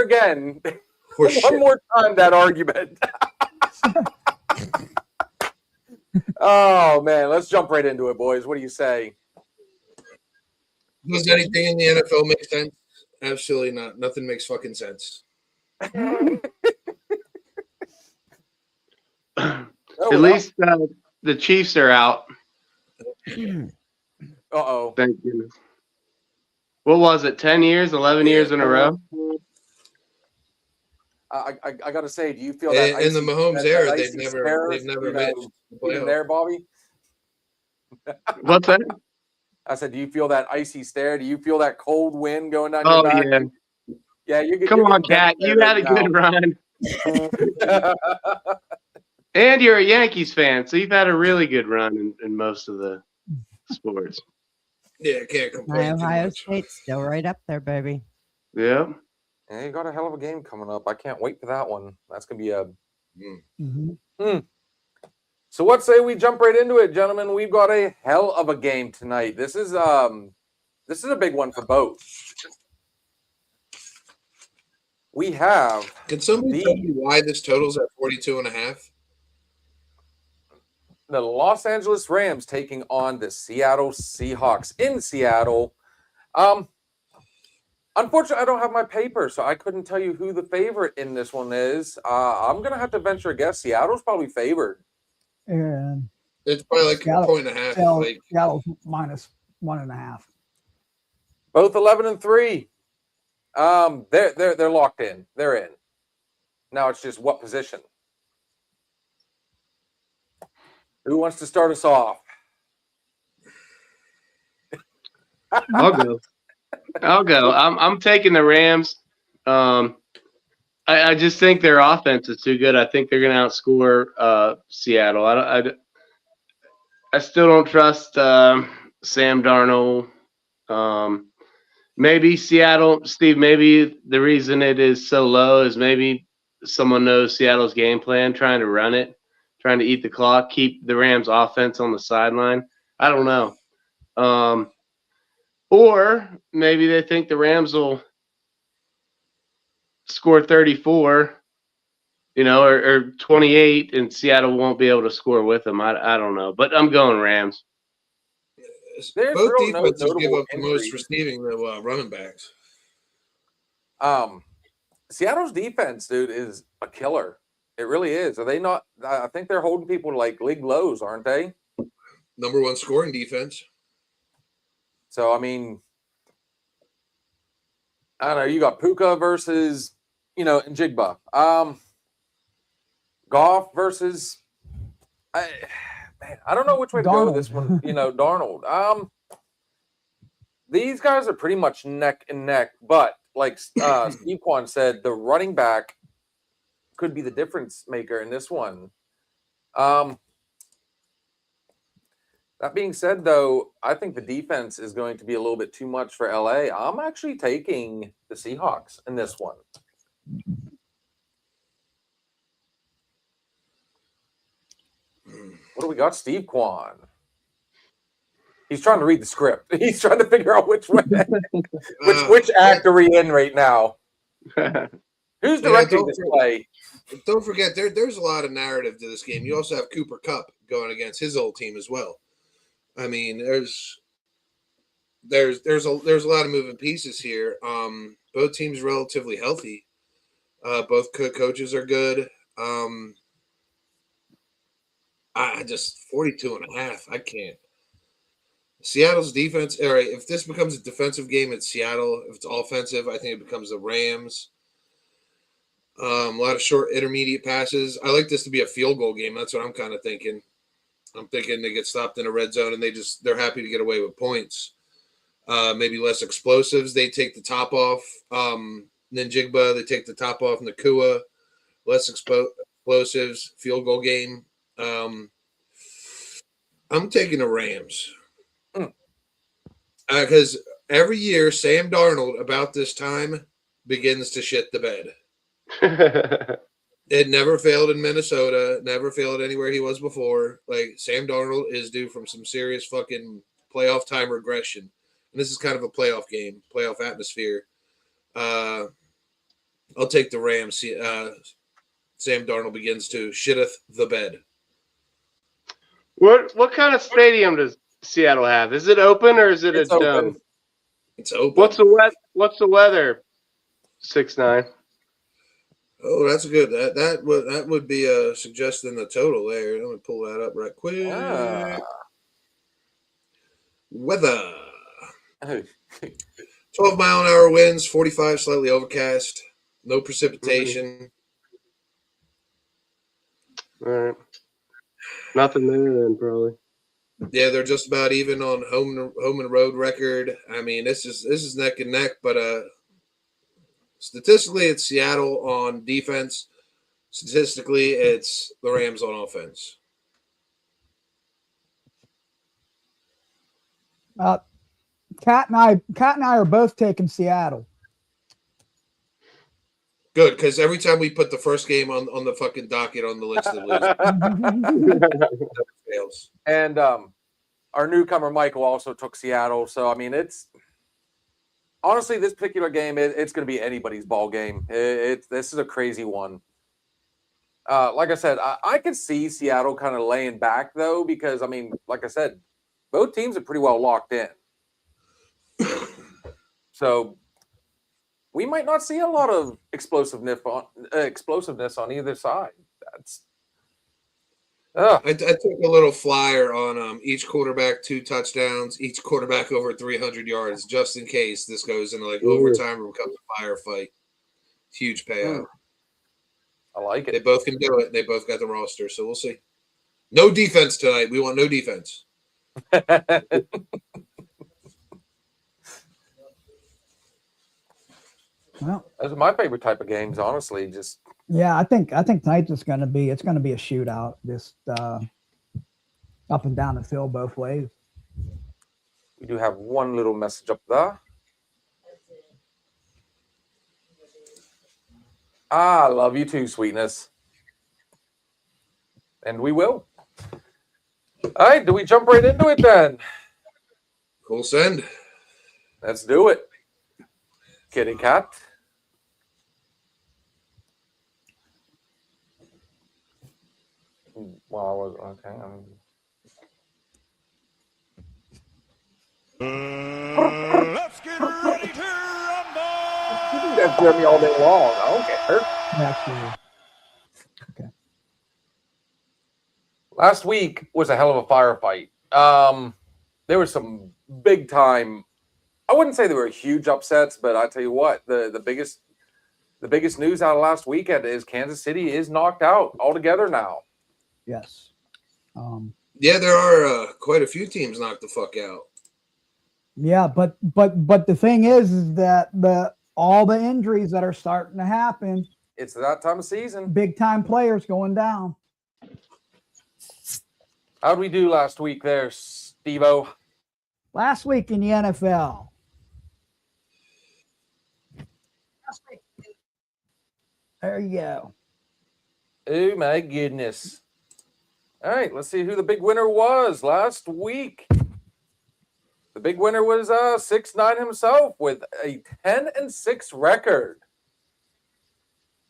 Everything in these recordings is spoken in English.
again. One more time that argument. Oh, man. Let's jump right into it, boys. What do you say? Does anything in the NFL make sense? Absolutely not. Nothing makes fucking sense. At least the Chiefs are out. Uh-oh. Thank goodness. What was it, 10 years, 11 years in a row? I got to say, do you feel that in the Mahomes era, they've never missed the playoffs. There, Bobby? What's that? I said, do you feel that icy stare? Do you feel that cold wind going down your back? Yeah. Yeah, you Come on, Cat. You had a good run. And you're a Yankees fan, so you've had a really good run in most of the sports. Yeah, can't complain. Ohio State's still right up there, baby. Yeah. Yeah, you got a hell of a game coming up. I can't wait for that one. That's gonna be a. So what say we jump right into it, gentlemen? We've got a hell of a game tonight. This is a big one for both. We have. Can somebody tell me why this total's at 42.5? The Los Angeles Rams taking on the Seattle Seahawks in Seattle. Unfortunately, I don't have my paper, so I couldn't tell you who the favorite in this one is. I'm going to have to venture a guess. Seattle's probably favored. And it's probably like a point and a half. Seattle's minus 1.5. Both 11-3. They're locked in. They're in. Now it's just what position. Who wants to start us off? I'll go. I'm taking the Rams. I just think their offense is too good. I think they're going to outscore Seattle. I still don't trust Sam Darnold. Maybe Seattle, Steve, maybe the reason it is so low is maybe someone knows Seattle's game plan, trying to run it, trying to eat the clock, keep the Rams offense on the sideline. I don't know. Or maybe they think the Rams will score 34, or 28, and Seattle won't be able to score with them. I don't know. But I'm going Rams. Both defenses give up the most receiving the running backs. Seattle's defense, dude, is a killer. It really is. Are they not? I think they're holding people to like league lows, aren't they? Number one scoring defense. So, I mean, I don't know. You got Puka versus, Njigba. Goff versus, I don't know which way to go with this one. Darnold. These guys are pretty much neck and neck, but like Steve Quan said, the running back could be the difference maker in this one. That being said, though, I think the defense is going to be a little bit too much for LA. I'm actually taking the Seahawks in this one. What do we got? Steve Quan. He's trying to read the script. He's trying to figure out which act are we in right now. Who's directing this play? Don't forget, there's a lot of narrative to this game. You also have Cooper Kupp going against his old team as well. I mean, there's a lot of moving pieces here. Both teams relatively healthy. Both coaches are good. I just 42.5. I can't. Seattle's defense. All right, if this becomes a defensive game, it's Seattle. If it's offensive, I think it becomes the Rams. A lot of short intermediate passes. I like this to be a field goal game. That's what I'm kind of thinking. I'm thinking they get stopped in a red zone and they're happy to get away with points. Maybe less explosives. They take the top off. Njigba, they take the top off Nakua. Less explosives. Field goal game. I'm taking the Rams. Because every year, Sam Darnold about this time begins to shit the bed. It never failed in Minnesota, never failed anywhere he was before. Like, Sam Darnold is due from some serious fucking playoff time regression. And this is kind of a playoff game, playoff atmosphere. I'm I'll take the Rams. Sam Darnold begins to shitteth the bed. What kind of stadium does Seattle have? Is it open or is it It's a open. dome? It's open. What's the weather? 6'9". Oh, that's good. That would be suggesting the total there. Let me pull that up right quick. Ah. Weather. 12-mile-an-hour winds, 45, slightly overcast, no precipitation. All right. Nothing there then, probably. Yeah, they're just about even on home and road record. I mean, this is neck and neck, but statistically, it's Seattle on defense. Statistically, it's the Rams on offense. Kat and I are both taking Seattle. Good, because every time we put the first game on the fucking docket on the list of losers, fails. And our newcomer Michael also took Seattle. So I mean, it's honestly this particular game. It's going to be anybody's ball game. This is a crazy one. Like I said, I could see Seattle kind of laying back though, because I mean, like I said, both teams are pretty well locked in. So we might not see a lot of explosiveness on either side. That's I took a little flyer on each quarterback 2 touchdowns, each quarterback over 300 yards, just in case this goes into like overtime or becomes a firefight. Huge payout. I like it. They both can do it. They both got the roster, so we'll see. No defense tonight. We want no defense. Well, those are my favorite type of games, honestly. Just yeah, I think tonight's it's gonna be a shootout, just up and down the field both ways. we do have one little message up there. I love you too, sweetness. And we will. All right, do we jump right into it then? Cool send. Let's do it. Kitty cat. Well, I was okay. Let's get ready to rumble. You can just hear me all day long. I don't care. Actually, okay. Last week was a hell of a firefight. There was some big time. I wouldn't say there were huge upsets, but I tell you what, the biggest news out of last weekend is Kansas City is knocked out altogether now. Yes. Yeah, there are quite a few teams knocked the fuck out. Yeah, but the thing is that all the injuries that are starting to happen, It's that time of season. big time players going down. How'd we do last week there, Steve-O? Last week in the NFL. There you go. Oh my goodness. All right, let's see who the big winner was last week. The big winner was 6'9" himself with a 10-6 record.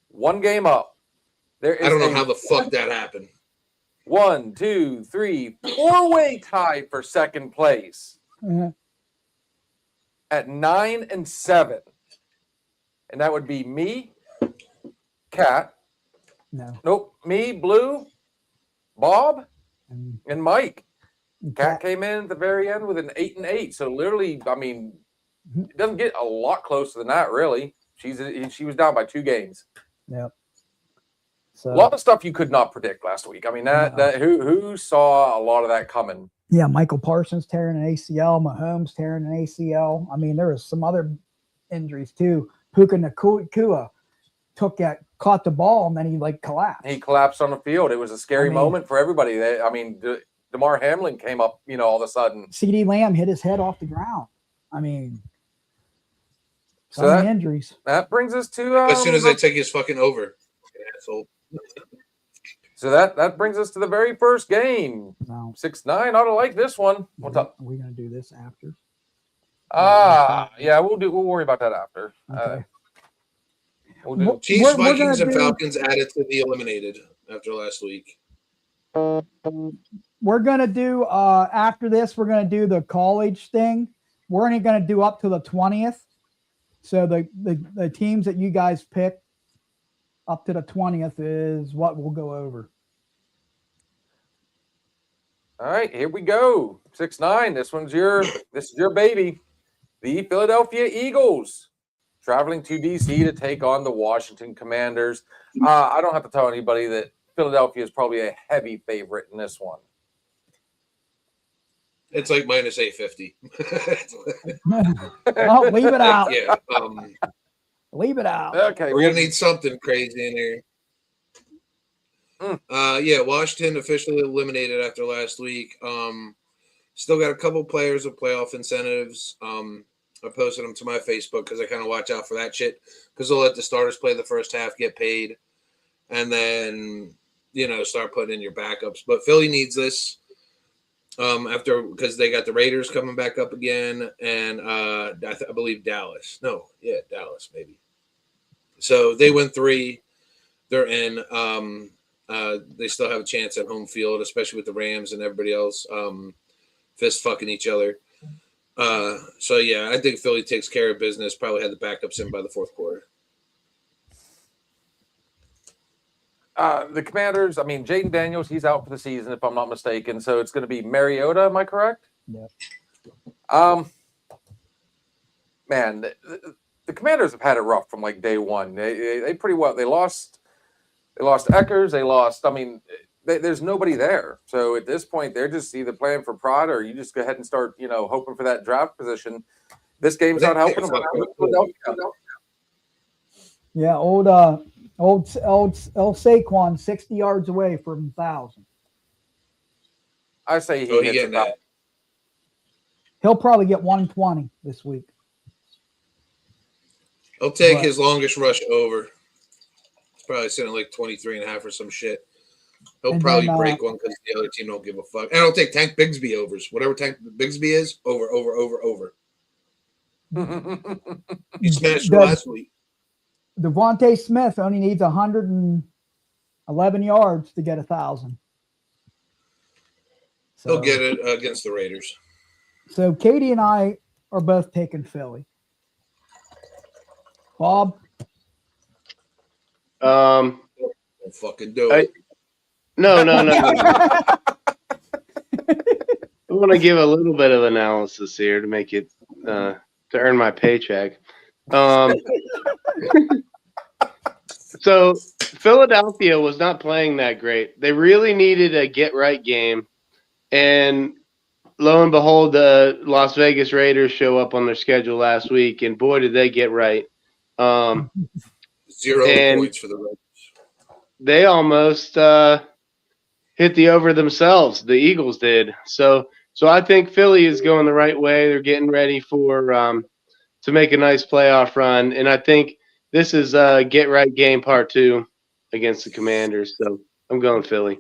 One game up. There is I don't know how the fuck that happened. 1, 2, 3, 4-way tie for second place at 9-7. And that would be me, Cat. No. Nope, me, Blue, Bob, And and Mike. Cat came in at the very end with an 8-8. So literally, I mean, it doesn't get a lot closer than that, really. She was down by 2 games. Yep. A So lot of stuff you could not predict last week. I mean, who saw a lot of that coming? yeah, Michael Parsons tearing an ACL, Mahomes tearing an ACL. I mean, there was some other injuries too. Puka Nacua caught the ball and then he like collapsed. He collapsed on the field. It was a scary I mean- moment for everybody. DeMar Hamlin came up, all of a sudden. CeeDee Lamb hit his head off the ground. I mean, So so many that- injuries. That brings us to As soon as they take his fucking over. Asshole. so that brings us to the very first game. No, 6-9. I don't like this one. What's up? Are we gonna do this after? Yeah, we'll worry about that after. Okay. We'll do. Chiefs, We're gonna Vikings, and do- Falcons added to the eliminated after last week. We're gonna do after this. We're gonna do the college thing. We're only gonna do up to the 20th. So the teams that you guys pick up to the 20th is what we'll go over. All right, here we go. 6-9. This is your baby. The Philadelphia Eagles traveling to DC to take on the Washington Commanders. I don't have to tell anybody that Philadelphia is probably a heavy favorite in this one. It's like minus 850. Oh, leave it out. Yeah. Leave it out. Okay, We're gonna need something crazy in here. Yeah, Washington officially eliminated after last week. Still got a couple players with playoff incentives. I posted them to my Facebook because I kind of watch out for that shit because they'll let the starters play the first half, get paid, and then start putting in your backups. But Philly needs this because they got the Raiders coming back up again, and I believe Dallas. Dallas maybe. So they win 3. They're in. They still have a chance at home field, especially with the Rams and everybody else fist fucking each other. So yeah, I think Philly takes care of business. Probably had the backups in by the fourth quarter. The Commanders, Jaden Daniels, he's out for the season, if I'm not mistaken. So it's going to be Mariota. Am I correct? Yep. Man, the Commanders have had it rough from like day one. They pretty well. They lost Eckers. They lost. There's nobody there. So at this point, they're just either playing for pride or you just go ahead and start, hoping for that draft position. This game's not helping them. Yeah, old Saquon 60 yards away from 1,000. I say He hits getting about. that. He'll probably get 120 this week. I'll take But- his longest rush over. It's probably sitting at like 23.5 or some shit. He'll And probably then, break one because the other team don't give a fuck. And I'll take Tank Bigsby overs. Whatever Tank Bigsby is, over. He smashed last week. Devontae Smith only needs 111 yards to get 1,000. He'll get it against the Raiders. So Katie and I are both taking Philly. Bob? Don't fucking do it. No. I want to give a little bit of analysis here to make it to earn my paycheck. So Philadelphia was not playing that great. They really needed a get-right game, and lo and behold, the Las Vegas Raiders show up on their schedule last week, and boy, did they get right. 0 and points for the Raiders. they almost hit the over themselves. The Eagles did. So I think Philly is going the right way. They're getting ready for to make a nice playoff run, and I think this is a get right game part 2 against the Commanders. So I'm going Philly.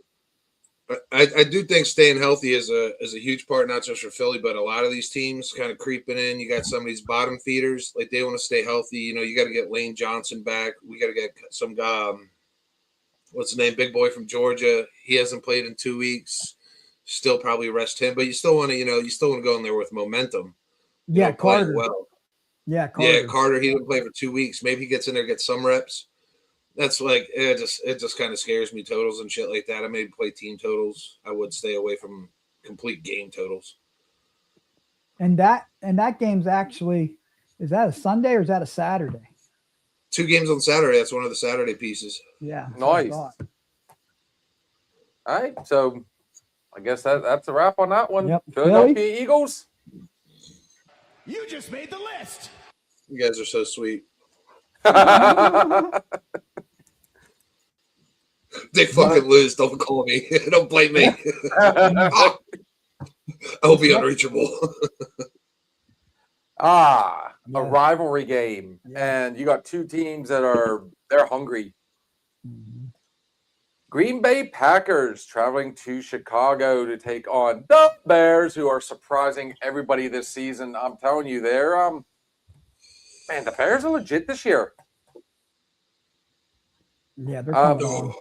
I do think staying healthy is a huge part, not just for Philly, but a lot of these teams kind of creeping in. You got some of these bottom feeders, like they want to stay healthy. You got to get Lane Johnson back. We got to get some guy. What's his name? Big boy from Georgia. He hasn't played in 2 weeks. Still probably rest him, but you still want to, you still want to go in there with momentum. Yeah, Carter. Well. Yeah, Carter. Yeah, Carter. He didn't play for 2 weeks. Maybe he gets in there, gets some reps. That's like it just kind of scares me, totals and shit like that. I maybe play team totals. I would stay away from complete game totals. And that game's actually, is that a Sunday or is that a Saturday? 2 games on Saturday. That's one of the Saturday pieces. Yeah. that's what I Nice. thought. All right, so I guess that's a wrap on that one. Yep. Philadelphia Eagles. You just made the list. You guys are so sweet. They fucking lose. Don't call me. Don't blame me. I will be unreachable. A Yeah. rivalry game, Yeah. and you got 2 teams that they're hungry. Mhm. Green Bay Packers traveling to Chicago to take on the Bears, who are surprising everybody this season. I'm telling you, they're man, the Bears are legit this year. Yeah, they're coming on.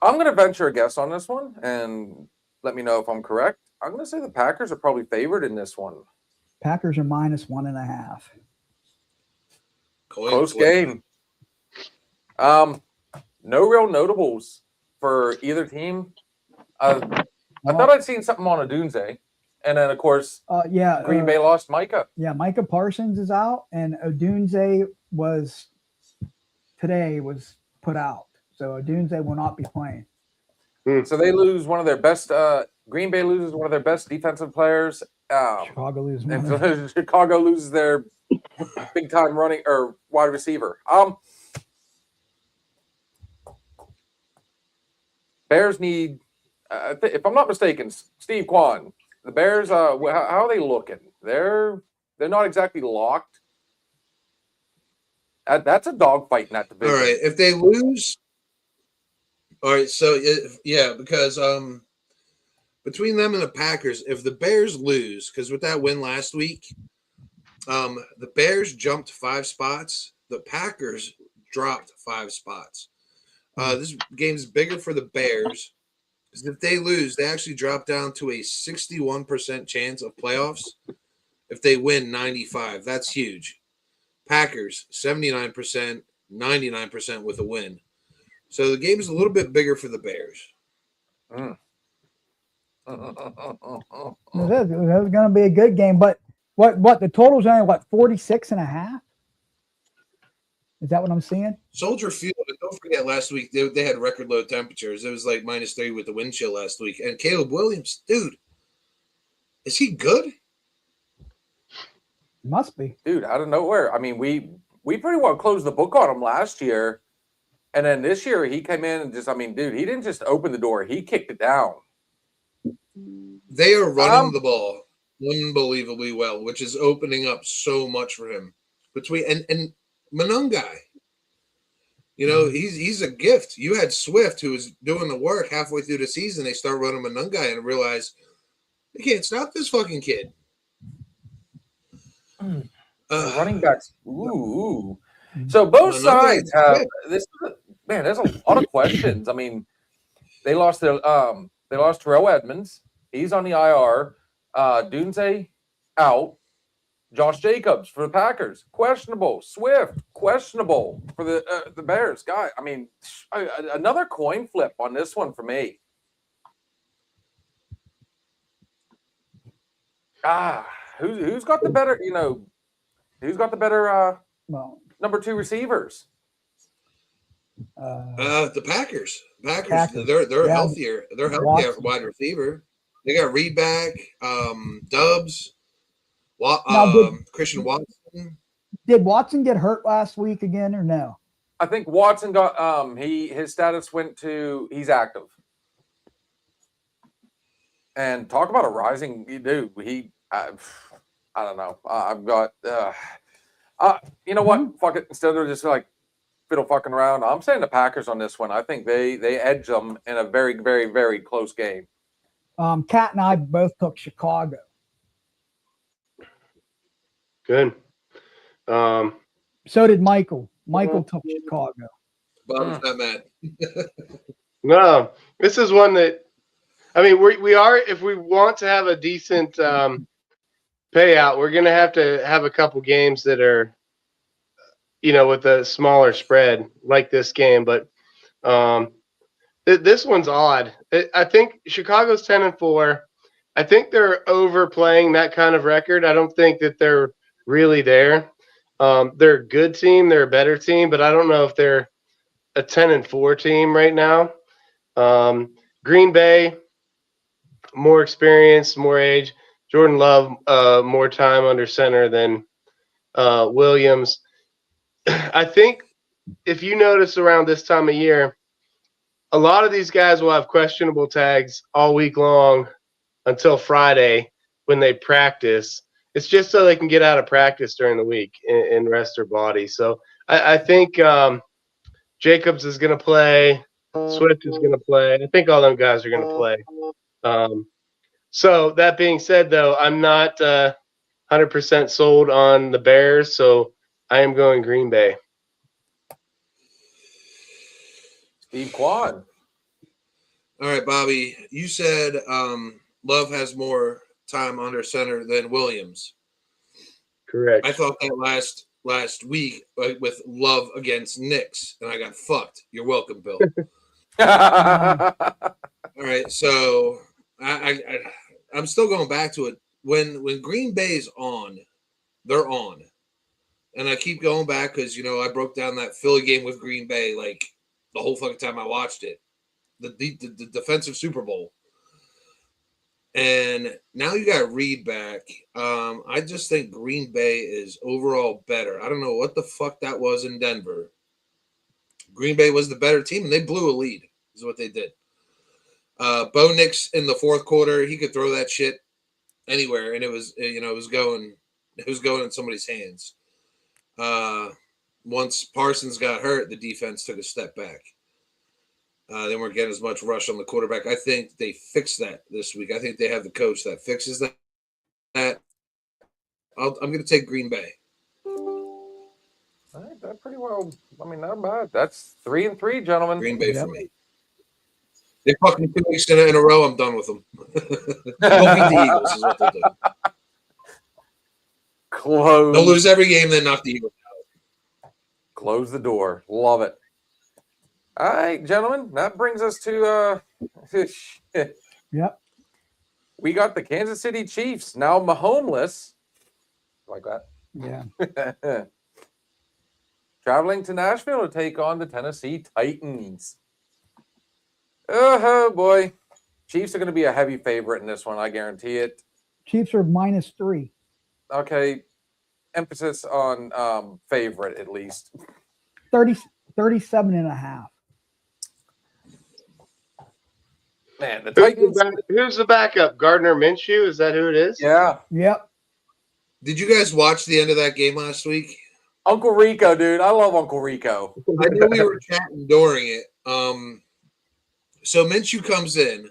I'm going to venture a guess on this one, and let me know if I'm correct. I'm going to say the Packers are probably favored in this one. Packers are -1.5. Close game. No real notables for either team. I thought I'd seen something on Odunze, and then of course, Green Bay lost Micah. Yeah, Micah Parsons is out, and Odunze was put out, so Odunze will not be playing. So they lose one of their best. Green Bay loses one of their best defensive players. Chicago loses one. And Chicago loses their big time running or wide receiver. Bears need, if I'm not mistaken, Steve Kwan. The Bears, how are they looking? They're not exactly locked. That's a dogfight in that division. All right, if they lose, all right. So yeah, because between them and the Packers, if the Bears lose, because with that win last week, the Bears jumped 5 spots. The Packers dropped 5 spots. This game's bigger for the Bears because if they lose, they actually drop down to a 61% chance of playoffs. If they win 95, that's huge. Packers 79%, 99% with a win. So the game's a little bit bigger for the Bears. It is going to be a good game, but what the total's only 46.5? Is that what I'm seeing? Soldier Field, and don't forget last week they had record low temperatures. It was like -3 with the wind chill last week. And Caleb Williams, dude, is he good? Must be. Dude, out of nowhere. I mean, we pretty well closed the book on him last year. And then this year he came in and just, I mean, dude, he didn't just open the door, he kicked it down. They are running the ball unbelievably well, which is opening up so much for him. And Monungai, you know, he's a gift. You had Swift, who was doing the work halfway through the season. They start running Monungai and realize they can't stop this fucking kid. Running backs. Ooh. So both sides have this. Man, there's a lot of questions. I mean, they lost Terrell Edmonds. He's on the IR. Dunze out. Josh Jacobs for the Packers, questionable. Swift, questionable for the Bears. Guy, I mean, another coin flip on this one for me. Who's got the better? You know, who's got the better number 2 receivers? The Packers. They're healthier. They're healthier at wide receiver. They got Reed back, Dubs. Christian Watson. Did Watson get hurt last week again or no? I think Watson got his status went to he's active. And talk about a rising dude. I don't know. I've got you know what? Fuck it. Instead of just like fiddle fucking around, I'm saying the Packers on this one. I think they edge them in a very, very, very close game. Kat and I both took Chicago. Good. So did Michael. Michael took Chicago. Bob's not mad. No, this is one that, I mean, we are, if we want to have a decent payout, we're going to have a couple games that are, you know, with a smaller spread like this game. But this one's odd. I think Chicago's 10-4. I think they're overplaying that kind of record. I don't think that they're really there. They're a good team. They're a better team, but I don't know if they're a 10-4 team right now. Green Bay, more experience, more age. Jordan Love, more time under center than Williams. I think if you notice around this time of year, a lot of these guys will have questionable tags all week long until Friday when they practice. It's just so they can get out of practice during the week and rest their body. So I think Jacobs is going to play. Swift is going to play. I think all them guys are going to play. So that being said, though, I'm not 100% sold on the Bears, so I am going Green Bay. Steve Quan. All right, Bobby. You said Love has more time under center than Williams. Correct. I thought that last week with Love against Knicks, and I got fucked. You're welcome, Bill. All right, so I'm still going back to it. When Green Bay's on, they're on, and I keep going back because I broke down that Philly game with Green Bay like the whole fucking time I watched it, the defensive Super Bowl, and now you got Reed back. I just think Green Bay is overall better. I don't know what the fuck that was in Denver. Green Bay was the better team, and they blew a lead. Is what they did. Bo Nix in the fourth quarter, he could throw that shit anywhere, and it was going in somebody's hands. Once Parsons got hurt, the defense took a step back. They weren't getting as much rush on the quarterback. I think they fixed that this week. I think they have the coach that fixes that. I'm going to take Green Bay. All right, that pretty well. I mean, not bad. That's 3-3, gentlemen. Green Bay for me. They fucking 2 weeks in a row. I'm done with them. Go beat the Eagles is what they'll do. Close. They'll lose every game, then knock the Eagles out. Close the door. Love it. All right, gentlemen. That brings us to Yep. we got the Kansas City Chiefs now Mahomeless. Like that. Yeah. Traveling to Nashville to take on the Tennessee Titans. Oh boy. Chiefs are going to be a heavy favorite in this one, I guarantee it. Chiefs are -3. Okay. Emphasis on favorite at least. 37.5. Man, the Titans. Who's the backup? Gardner Minshew? Is that who it is? Yeah. Yep. Did you guys watch the end of that game last week? Uncle Rico, dude. I love Uncle Rico. I know we were chatting during it. So Minshew comes in,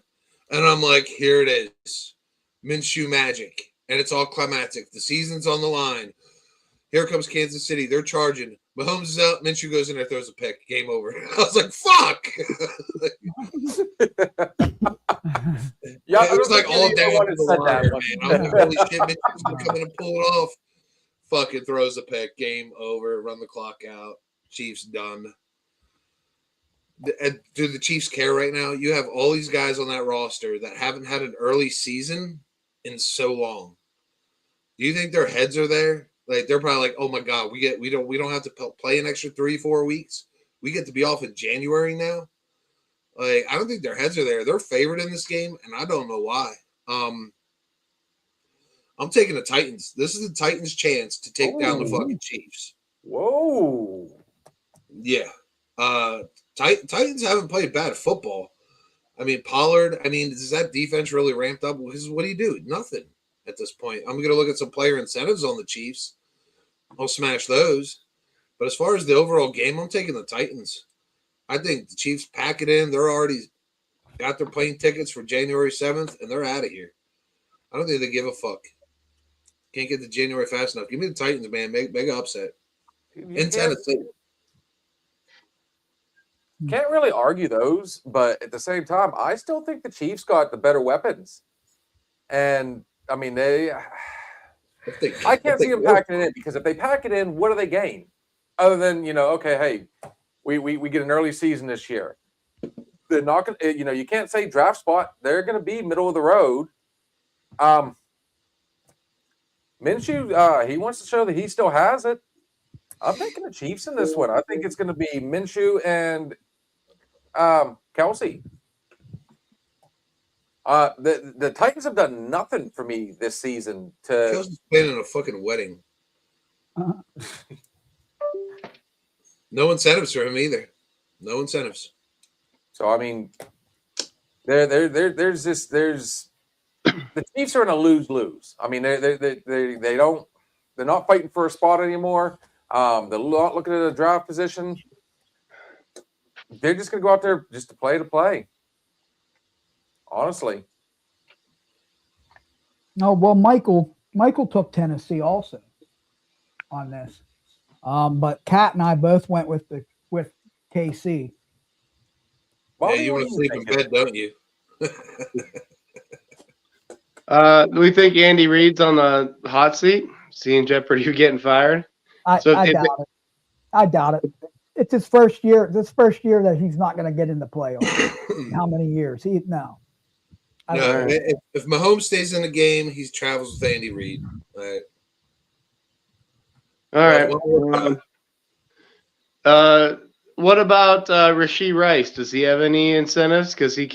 and I'm like, here it is. Minshew magic. And it's all climactic. The season's on the line. Here comes Kansas City. They're charging. Mahomes is out. Minshew goes in there, throws a pick. Game over. I was like, fuck. Yeah, it was like all down to the wire, man. I was like, holy shit, Minshew's going to come in and pull it off. Fucking throws a pick. Game over. Run the clock out. Chiefs done. Do the Chiefs care right now? You have all these guys on that roster that haven't had an early season in so long. Do you think their heads are there? Like they're probably like, oh my god, we don't have to play an extra 3-4 weeks. We get to be off in January now. Like I don't think their heads are there. They're favored in this game, and I don't know why. I'm taking the Titans. This is the Titans' chance to take down the fucking Chiefs. Whoa. Yeah. Titans haven't played bad football. I mean, Pollard, is that defense really ramped up? Because what do you do? Nothing at this point. I'm going to look at some player incentives on the Chiefs. I'll smash those. But as far as the overall game, I'm taking the Titans. I think the Chiefs pack it in. They're already got their plane tickets for January 7th, and they're out of here. I don't think they give a fuck. Can't get to January fast enough. Give me the Titans, man. Mega upset. In Tennessee. Can't really argue those, but at the same time, I still think the Chiefs got the better weapons. And, I mean, I can't see them packing it in because if they pack it in, what do they gain? Other than, okay, hey, we get an early season this year. They're not going to, you can't say draft spot. They're going to be middle of the road. Minshew, he wants to show that he still has it. I'm taking the Chiefs in this one. I think it's going to be Minshew and Kelsey. The Titans have done nothing for me this season. Kelsey's playing in a fucking wedding. No incentives for him either. No incentives. So I mean, there's the Chiefs are in a lose-lose. I mean, they're not fighting for a spot anymore. They're not looking at a draft position. They're just going to go out there just to play. Honestly. No, well, Michael took Tennessee also on this. But Kat and I both went with KC. Bobby, you what want are to sleep in thinking? bed, don't you? Do we think Andy Reid's on the hot seat? Seeing Jeopardy getting fired? I So if doubt it. I doubt it. It's his first year. This first year that he's not going to get in the playoffs. How many years? No. I don't No, think so. if Mahomes stays in the game, he travels with Andy Reid. Right. All right. One more time. What about Rashee Rice? Does he have any incentives? Because he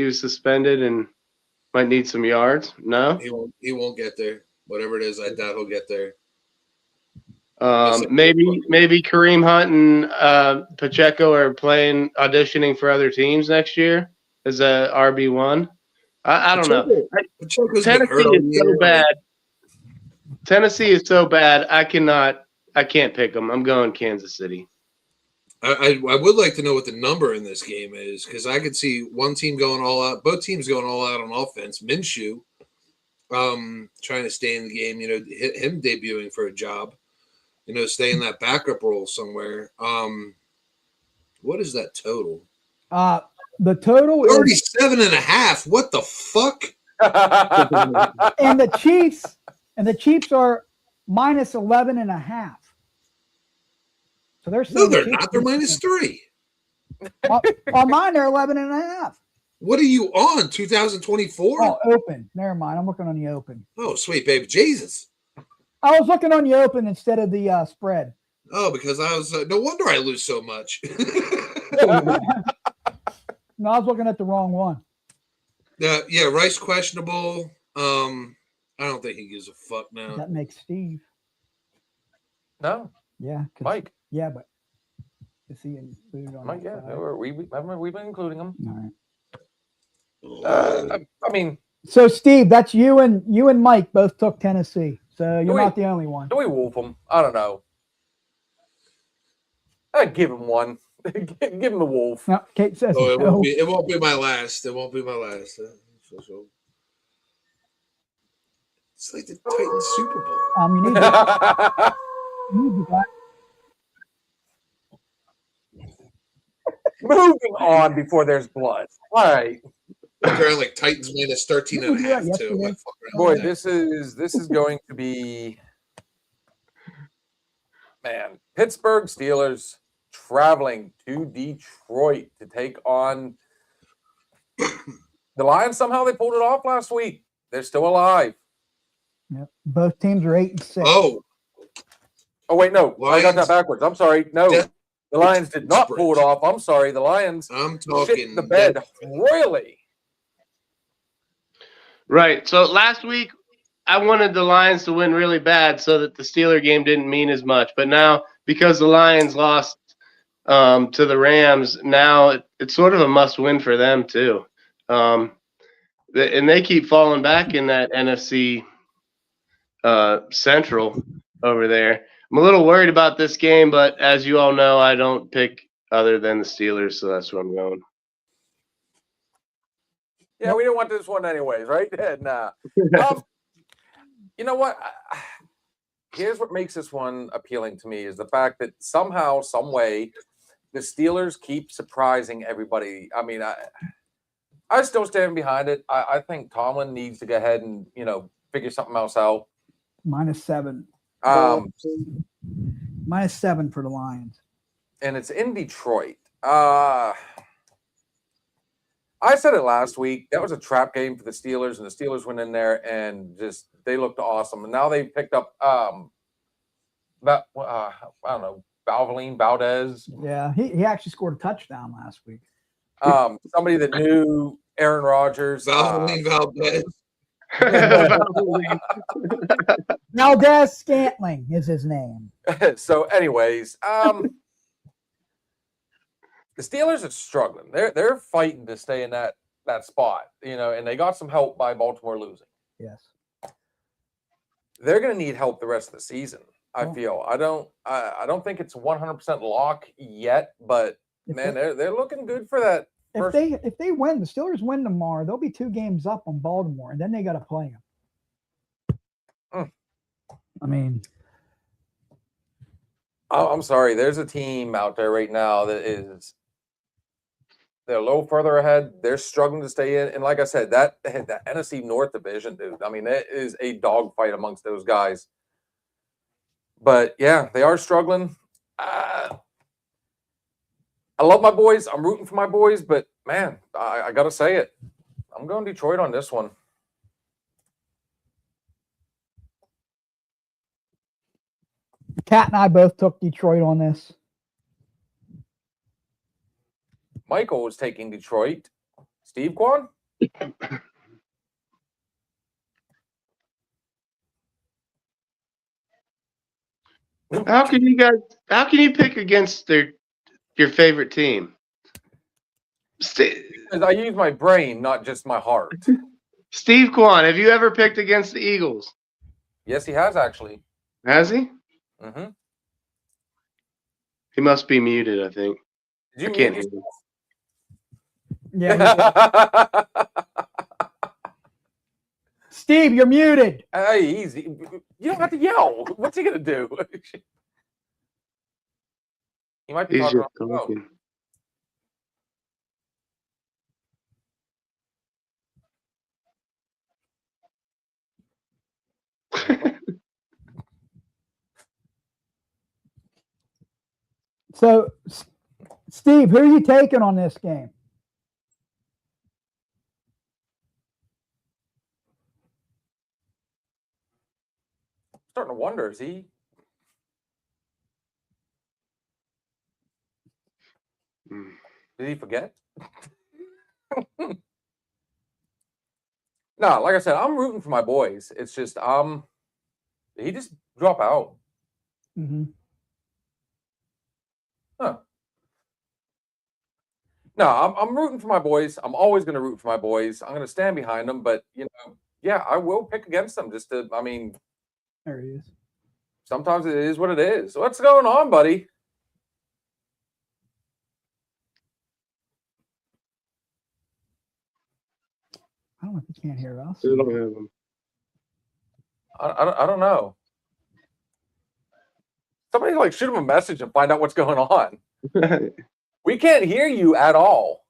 was suspended and might need some yards. No. He won't get there. Whatever it is, I doubt he'll get there. Maybe Kareem Hunt and Pacheco are auditioning for other teams next year as a RB1. I don't know. Pacheco's been hurt Tennessee all is so year. bad. Tennessee is so bad. I can't pick them. I'm going Kansas City. I would like to know what the number in this game is, because I could see one team going all out, both teams going all out on offense. Minshew, trying to stay in the game, him debuting for a job, stay in that backup role somewhere. What is that total? The total is 37.5. What the fuck? and the Chiefs are minus 11.5. So they're saying No, they're not. They're -3. On mine, they're 11.5. What are you on? 2024? Oh, open. Never mind. I'm looking on the open. Oh, sweet baby Jesus. I was looking on the open instead of the spread. Oh, because I was no wonder I lose so much. No, I was looking at the wrong one. Yeah, Rice questionable. I don't think he gives a fuck now. That makes Steve. No, Yeah, Mike. Yeah, but is he included on Mike, that yeah, side? we've been including them. All right. I mean, So Steve, that's you and Mike both took Tennessee. So you're we- not the only one. do we wolf them? I don't know. I'd give him one. Give him the wolf. No, Kate says Oh, no. it won't be my last. It won't be my last. So. It's like the Titans Super Bowl. You need to Moving on before there's blood. All right. They're like Titans minus 13.5 Yes, too. it is. Boy, this is going to be, man, Pittsburgh Steelers traveling to Detroit to take on the Lions. Somehow they pulled it off last week. They're still alive. Yep. Both teams are 8-6. Oh, wait, no, I got that Lions. backwards. I'm sorry. No, the Lions did not pull it off. I'm sorry. The Lions I'm shit talking the bed royally. Right. So last week, I wanted the Lions to win really bad so that the Steeler game didn't mean as much. But now, because the Lions lost to the Rams, now it's sort of a must-win for them too. And they keep falling back in that NFC Central over there. I'm a little worried about this game, but as you all know, I don't pick other than the Steelers, so that's where I'm going. Yeah, we didn't want this one anyways, right? Nah. You know what? Here's what makes this one appealing to me is the fact that somehow, some way, the Steelers keep surprising everybody. I mean, I still stand behind it. I think Tomlin needs to go ahead and, figure something else out. -7. -7 for the Lions. And it's in Detroit. I said it last week. That was a trap game for the Steelers, and the Steelers went in there and just they looked awesome. And now they picked up I don't know, Valdez. Yeah, he actually scored a touchdown last week. Somebody that knew Aaron Rodgers. Valdez. Valdez Scantling is his name. So, anyways, the Steelers are struggling. They're fighting to stay in that spot, and they got some help by Baltimore losing. Yes. They're going to need help the rest of the season. I feel. I don't think it's 100% lock yet, but man, they're looking good for that. If they win, the Steelers win tomorrow, they'll be 2 games up on Baltimore, and then they got to play them. I mean, I'm sorry. There's a team out there right now that is They're a little further ahead. They're struggling to stay in. And like I said, that NFC North division, dude, I mean, it is a dogfight amongst those guys. But, yeah, they are struggling. I love my boys. I'm rooting for my boys. But, man, I got to say it. I'm going Detroit on this one. Kat and I both took Detroit on this. Michael was taking Detroit. Steve Quan? How can you pick against your favorite team? Because I use my brain, not just my heart. Steve Quan, have you ever picked against the Eagles? Yes, he has actually. Has he? Mm-hmm. He must be muted, I think. Did you I can't mute hear him. Yeah. Steve, you're muted. Hey, easy. You don't have to yell. What's he gonna do? He might be He's talking just on the phone. talking. So, Steve, who are you taking on this game? Starting to wonder, is he? Did he forget? No, like I said, I'm rooting for my boys. It's just, did he just drop out? Mm-hmm. Huh. No, I'm rooting for my boys. I'm always going to root for my boys. I'm going to stand behind them, but yeah, I will pick against them. Just to, I mean, There he is. sometimes it is what it is. What's going on, buddy? I don't know if he can't hear us. We don't have him. I don't know. Somebody like shoot him a message and find out what's going on. We can't hear you at all.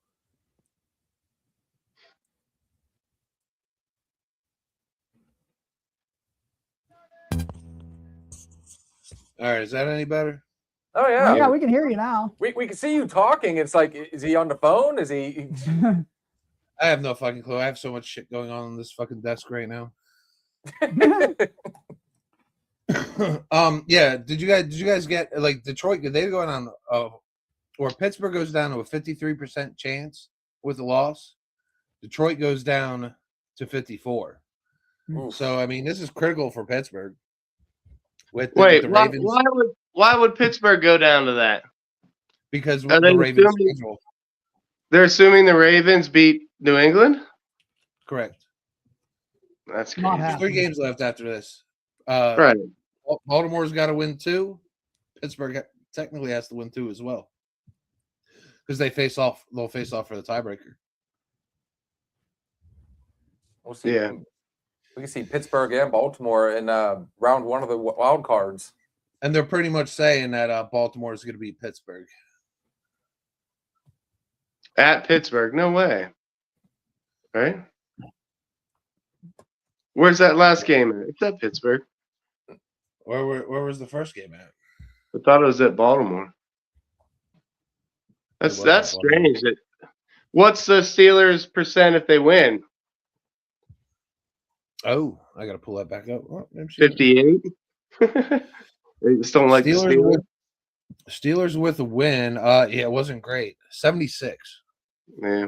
All right, is that any better? Oh yeah. Well, yeah, we can hear you now. We can see you talking. It's like, is he on the phone? Is he? I have no fucking clue. I have so much shit going on this fucking desk right now. Yeah. Did you guys get like Detroit? Did they go on or Pittsburgh goes down to a 53% chance with a loss? Detroit goes down to 54. Oof. So I mean, this is critical for Pittsburgh. With the Wait, Ravens, why would Pittsburgh go down to that? because Are the they Ravens assuming- schedule. They're assuming the Ravens beat New England? Correct. That's Not crazy. There's 3 happening. games left after this. Right. Baltimore's got to win 2. Pittsburgh technically has to win 2 as well, because they face off. They'll face off for the tiebreaker. We'll see. Yeah. We can see Pittsburgh and Baltimore in round 1 of the wild cards. And they're pretty much saying that Baltimore is going to beat Pittsburgh. At Pittsburgh. No way. Right? Where's that last game at? It's at Pittsburgh. Where was the first game at? I thought it was at Baltimore. That's was at strange. What's the Steelers' percent if they win? Oh, I got to pull that back up. Oh, 58. They just don't like the Steelers. Steelers with a win. Yeah, it wasn't great. 76. Yeah,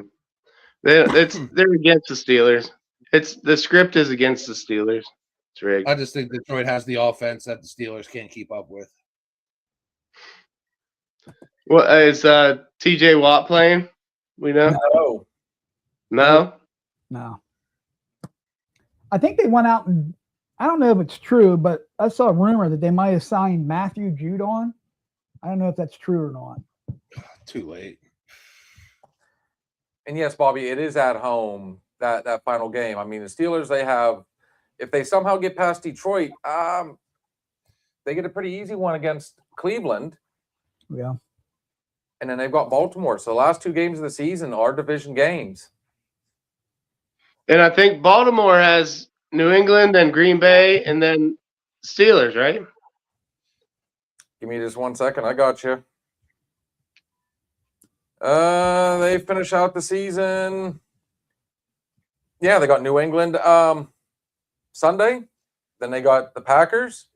they're against the Steelers. The script is against the Steelers. It's rigged. I just think Detroit has the offense that the Steelers can't keep up with. What is T.J. Watt playing? We know. No. No. No. I think they went out and I don't know if it's true, but I saw a rumor that they might have signed Matthew Judon. I don't know if that's true or not. Too late. And yes, Bobby, it is at home, that final game. I mean, the Steelers, they have, if they somehow get past Detroit, they get a pretty easy one against Cleveland. Yeah. and then they've got Baltimore. So the last 2 games of the season are division games. And I think Baltimore has New England, then Green Bay, and then Steelers, right? Give me just 1 second. I got you. They finish out the season. Yeah, they got New England Sunday. Then they got the Packers.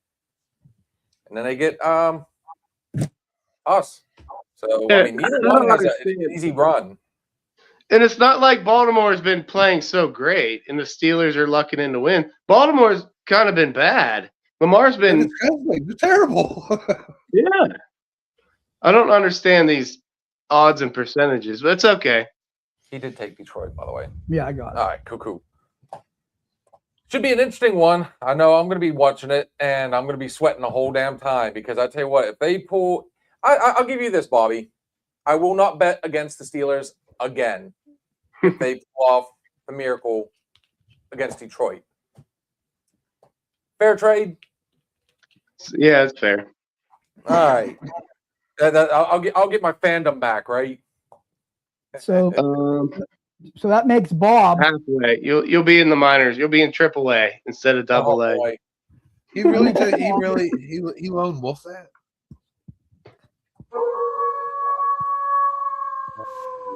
And then they get us. So, I mean, neither one has an easy run. And it's not like Baltimore has been playing so great and the Steelers are lucking in to win. Baltimore's kind of been bad. Lamar's been They're terrible. yeah. I don't understand these odds and percentages, but it's okay. He did take Detroit, by the way. Yeah, I got it. All right, cool. Should be an interesting one. I know I'm going to be watching it, and I'm going to be sweating the whole damn time because I tell you what, if they pull, I'll give you this, Bobby. I will not bet against the Steelers again if they pull off a miracle against Detroit. Fair trade. Yeah, it's fair. All right. I'll get my fandom back, right? So that makes Bob. Halfway. You'll be in the minors. You'll be in AAA instead of Double A. Boy. He lone wolf that.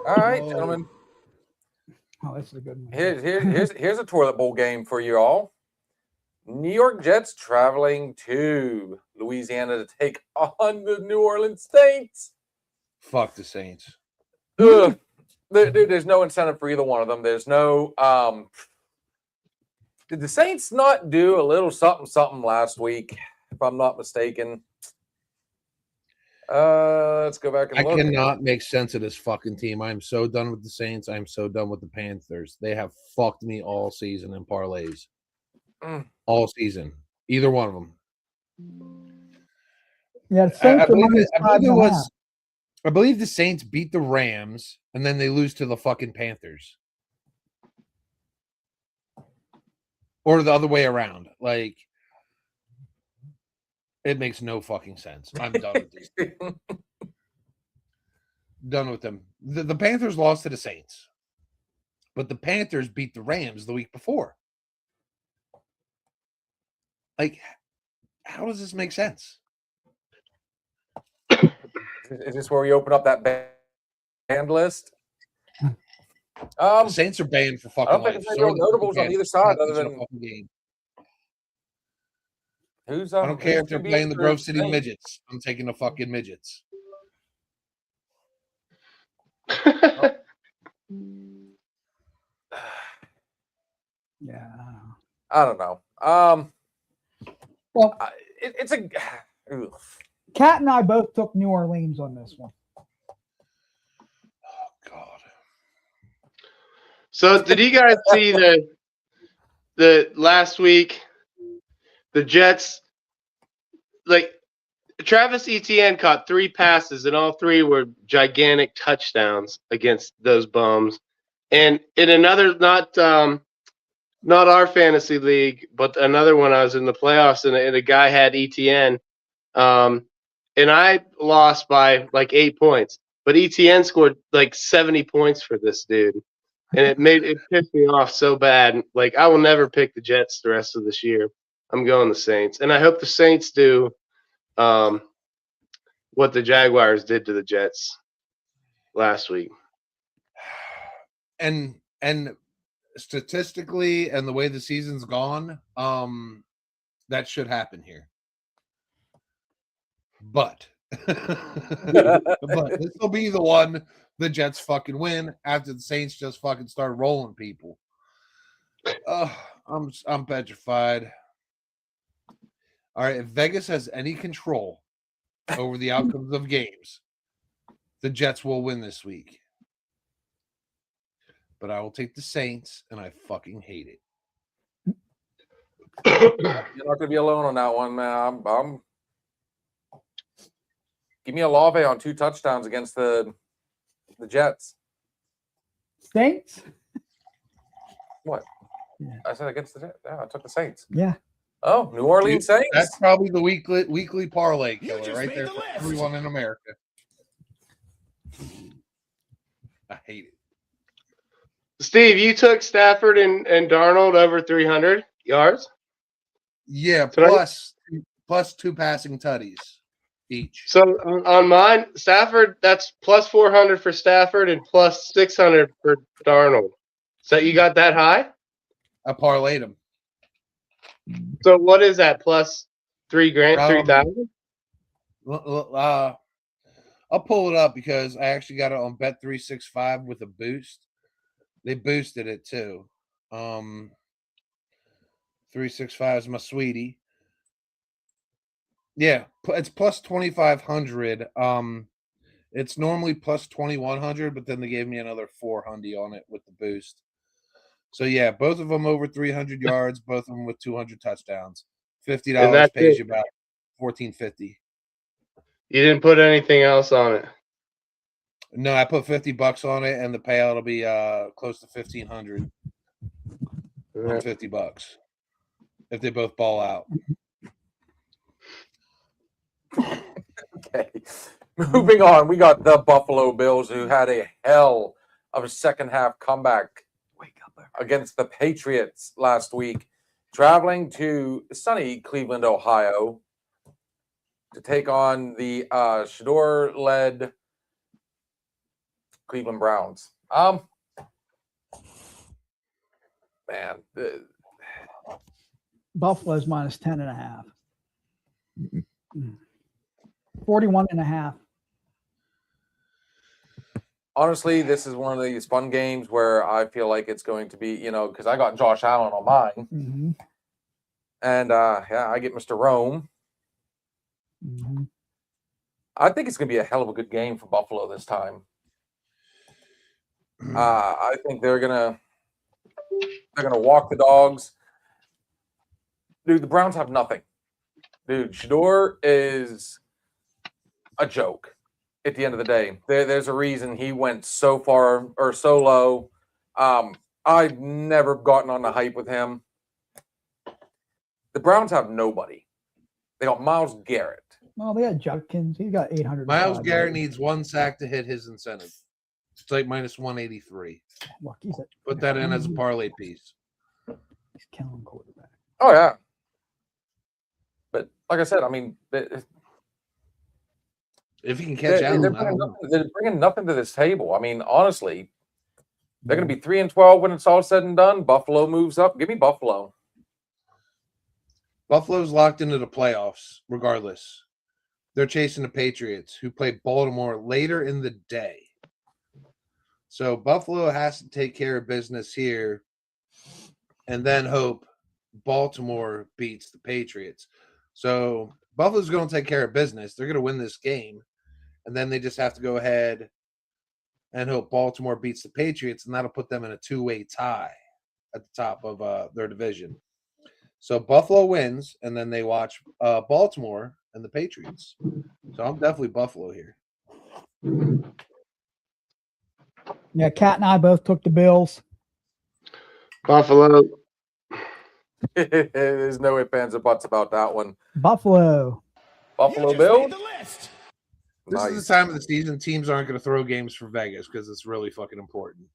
All right, gentlemen. Oh, this is a good one. Here's a toilet bowl game for you all. New York Jets traveling to Louisiana to take on the New Orleans Saints. Fuck the Saints. Ugh. There's no incentive for either one of them. There's no did the Saints not do a little something last week, if I'm not mistaken? Let's go back and look. I cannot make sense of this fucking team. I'm so done with the Saints. I'm so done with the Panthers. They have fucked me all season in parlays. All season. Either one of them. Yeah, the Saints I believe the Saints beat the Rams and then they lose to the fucking Panthers. Or the other way around. Like, it makes no fucking sense. I'm done with this. Done with them. The Panthers lost to the Saints. But the Panthers beat the Rams the week before. Like, how does this make sense? Is this where we open up that band list? The Saints are banned for fucking I don't think life. there's no notables on either side other than game. who's I don't care if they're playing the Grove City Midgets. I'm taking the fucking Midgets. Yeah. I don't know. Well, it's a ugh. Kat and I both took New Orleans on this one. Oh God. So did you guys see the last week the Jets, like, Travis Etienne caught 3 passes and all 3 were gigantic touchdowns against those bums. And in another, not our fantasy league, but another one, I was in the playoffs and a guy had Etienne. And I lost by like 8 points, but Etienne scored like 70 points for this dude. And it pissed me off so bad. Like, I will never pick the Jets the rest of this year. I'm going the Saints. And I hope the Saints do what the Jaguars did to the Jets last week. And statistically and the way the season's gone, that should happen here. But this will be the one the Jets fucking win after the Saints just fucking start rolling people. I'm petrified. All right, if Vegas has any control over the outcomes of games, the Jets will win this week. But I will take the Saints, and I fucking hate it. You're not going to be alone on that one, man. I'm give me a Olave on 2 touchdowns against the Jets. Saints? What? Yeah. I said against the Jets. Yeah, I took the Saints. Yeah. Oh, New Orleans Saints. That's probably the weekly parlay You killer just right made there the for list. everyone in America. I hate it. Steve, you took Stafford and Darnold over 300 yards. Yeah, Tonight? plus 2 passing tutties each. So on mine, Stafford, that's plus 400 for Stafford and plus 600 for Darnold. So you got that high? I parlayed them. So what is that? Plus $3,000, 3,000? I'll pull it up because I actually got it on Bet365 with a boost. They boosted it too. 365 is my sweetie. Yeah, it's plus 2,500. It's normally plus 2,100, but then they gave me another 400 on it with the boost. So yeah, both of them over 300 yards, both of them with 200 touchdowns. $50 And that's pays it. you about $14.50. You didn't put anything else on it. No, I put $50 on it, and the payout will be close to $1,500 on $50 if they both ball out. Okay. Moving on, we got the Buffalo Bills, who had a hell of a second half comeback against the Patriots last week, traveling to sunny Cleveland, Ohio, to take on the Shador-led Cleveland Browns. Man, Buffalo's minus 10.5. 41.5. honestly, this is one of these fun games where I feel like it's going to be, because I got Josh Allen on mine, Mm-hmm. and yeah, I get Mr. Rome. Mm-hmm. I think it's going to be a hell of a good game for Buffalo this time. I think they're gonna walk the dogs. Dude, the Browns have nothing. Dude, Shador is a joke at the end of the day. There's a reason he went so far or so low. I've never gotten on the hype with him. The Browns have nobody. They got Myles Garrett. Well, they got Judkins. He got 800. Myles Garrett needs 1 sack to hit his incentive. It's like minus 183. Look, he's Put that in as a parlay piece. He's killing quarterback. Oh yeah. But like I said, I mean, if you can catch Allen, they're bringing nothing to this table. I mean, honestly, they're going to be 3-12 when it's all said and done. Buffalo moves up. Give me Buffalo. Buffalo's locked into the playoffs, regardless. They're chasing the Patriots, who play Baltimore later in the day. So Buffalo has to take care of business here and then hope Baltimore beats the Patriots. So Buffalo's going to take care of business. They're going to win this game. And then they just have to go ahead and hope Baltimore beats the Patriots, and that'll put them in a 2-way tie at the top of their division. So Buffalo wins, and then they watch Baltimore and the Patriots. So I'm definitely Buffalo here. Yeah, Kat and I both took the Bills. Buffalo. There's no ifs, ands, or buts about that one. Buffalo. Buffalo You just made Bills. the list. This is the time of the season teams aren't going to throw games for Vegas because it's really fucking important.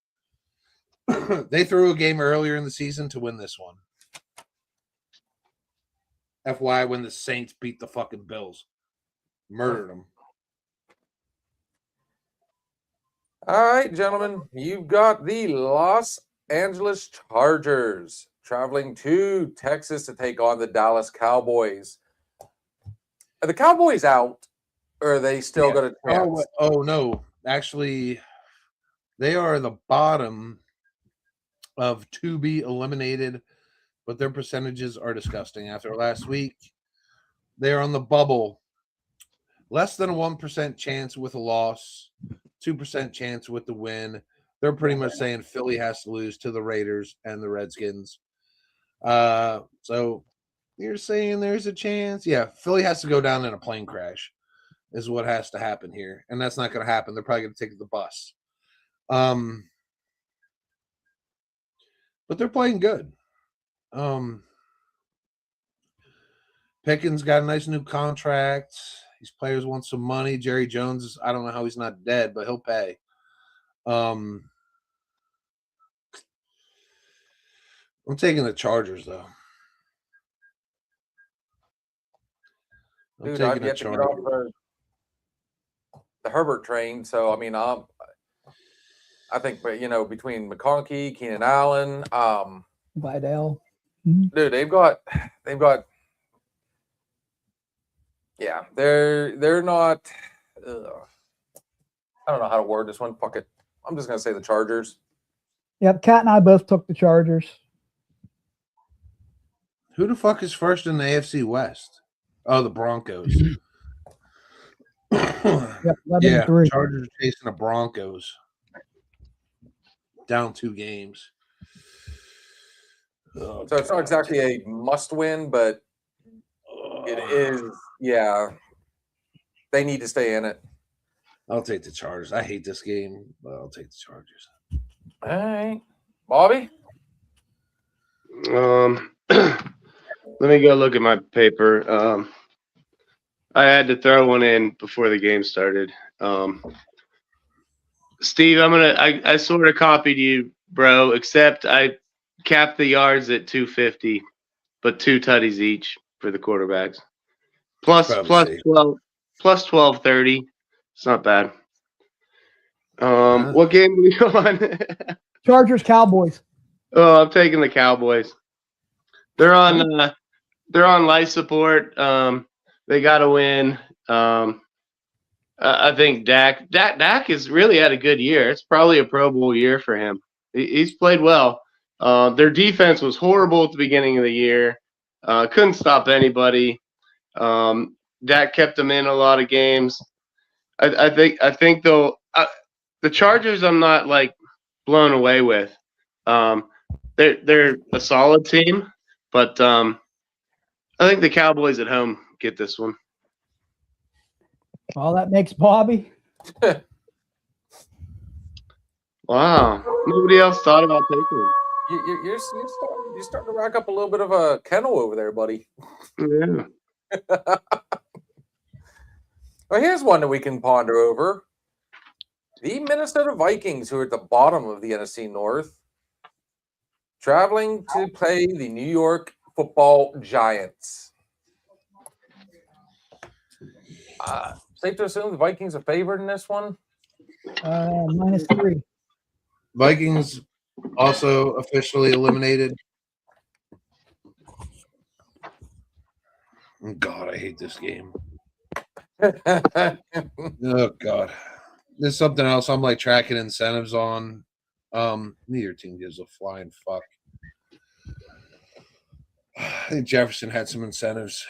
They threw a game earlier in the season to win this one. FYI, when the Saints beat the fucking Bills. Murdered them. All right, gentlemen, you've got the Los Angeles Chargers traveling to Texas to take on the Dallas Cowboys. Are the Cowboys out, or are they still got a chance? Oh, no. Actually, they are the bottom of to be eliminated, but their percentages are disgusting. After last week, they are on the bubble. Less than a 1% chance with a loss, 2% chance with the win. They're pretty much saying Philly has to lose to the Raiders and the Redskins. So you're saying there's a chance? Yeah, Philly has to go down in a plane crash is what has to happen here. And that's not going to happen. They're probably going to take the bus. But they're playing good. Pickens got a nice new contract. These players want some money. Jerry Jones, I don't know how he's not dead, but he'll pay. I'm taking the Chargers, though. I'm Dude, taking I've the yet to get Chargers. off the Herbert train. So I mean, I think between McConkey, Keenan Allen, Vidal. dude, they've got. Yeah, they're not. I don't know how to word this one. Fuck it. I'm just gonna say the Chargers. Yep, Kat and I both took the Chargers. Who the fuck is first in the AFC West? Oh, the Broncos. Yep, Yeah, 11-3. Chargers chasing the Broncos. Down 2 games. Oh, So it's not exactly a must-win, but it is. Yeah, they need to stay in it. I'll take the Chargers. I hate this game, but I'll take the Chargers. All right, Bobby. Let me go look at my paper. I had to throw one in before the game started. Steve, I sort of copied you, bro, except I capped the yards at 250, but 2 tutties each for the quarterbacks. Plus Probably safe. 12, plus 1230. It's not bad. What game are we on? Chargers, Cowboys. Oh, I'm taking the Cowboys. They're on life support. They got to win. I think Dak has really had a good year. It's probably a Pro Bowl year for him. He's played well. Their defense was horrible at the beginning of the year. Couldn't stop anybody. Dak kept them in a lot of games. I think though the Chargers I'm not like blown away with. They're a solid team, but I think the Cowboys at home get this one. Well, that makes Bobby. Wow, nobody else thought about taking him. You're starting to rack up a little bit of a kennel over there, buddy. Yeah. Well, here's one that we can ponder over. The Minnesota Vikings, who are at the bottom of the NFC North, traveling to play the New York Football Giants. Safe to assume the Vikings are favored in this one? -3. Vikings also officially eliminated. God, I hate this game. Oh God, there's something else I'm like tracking incentives on. Neither team gives a flying fuck. I think Jefferson had some incentives.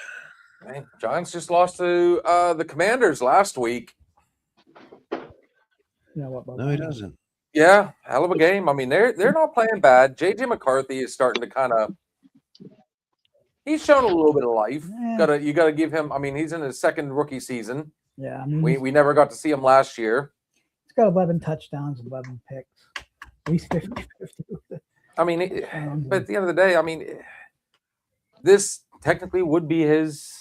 Man, Giants just lost to the Commanders last week. You know what, Bobby? No, he doesn't. Yeah, hell of a game. I mean, they're not playing bad. JJ McCarthy is starting to kind of. He's shown a little bit of life. Yeah. You gotta give him. I mean, he's in his second rookie season. Yeah, I mean, We never got to see him last year. he's got 11 touchdowns, 11 picks. He's 50-50. I mean, but at the end of the day, I mean, this technically would be his,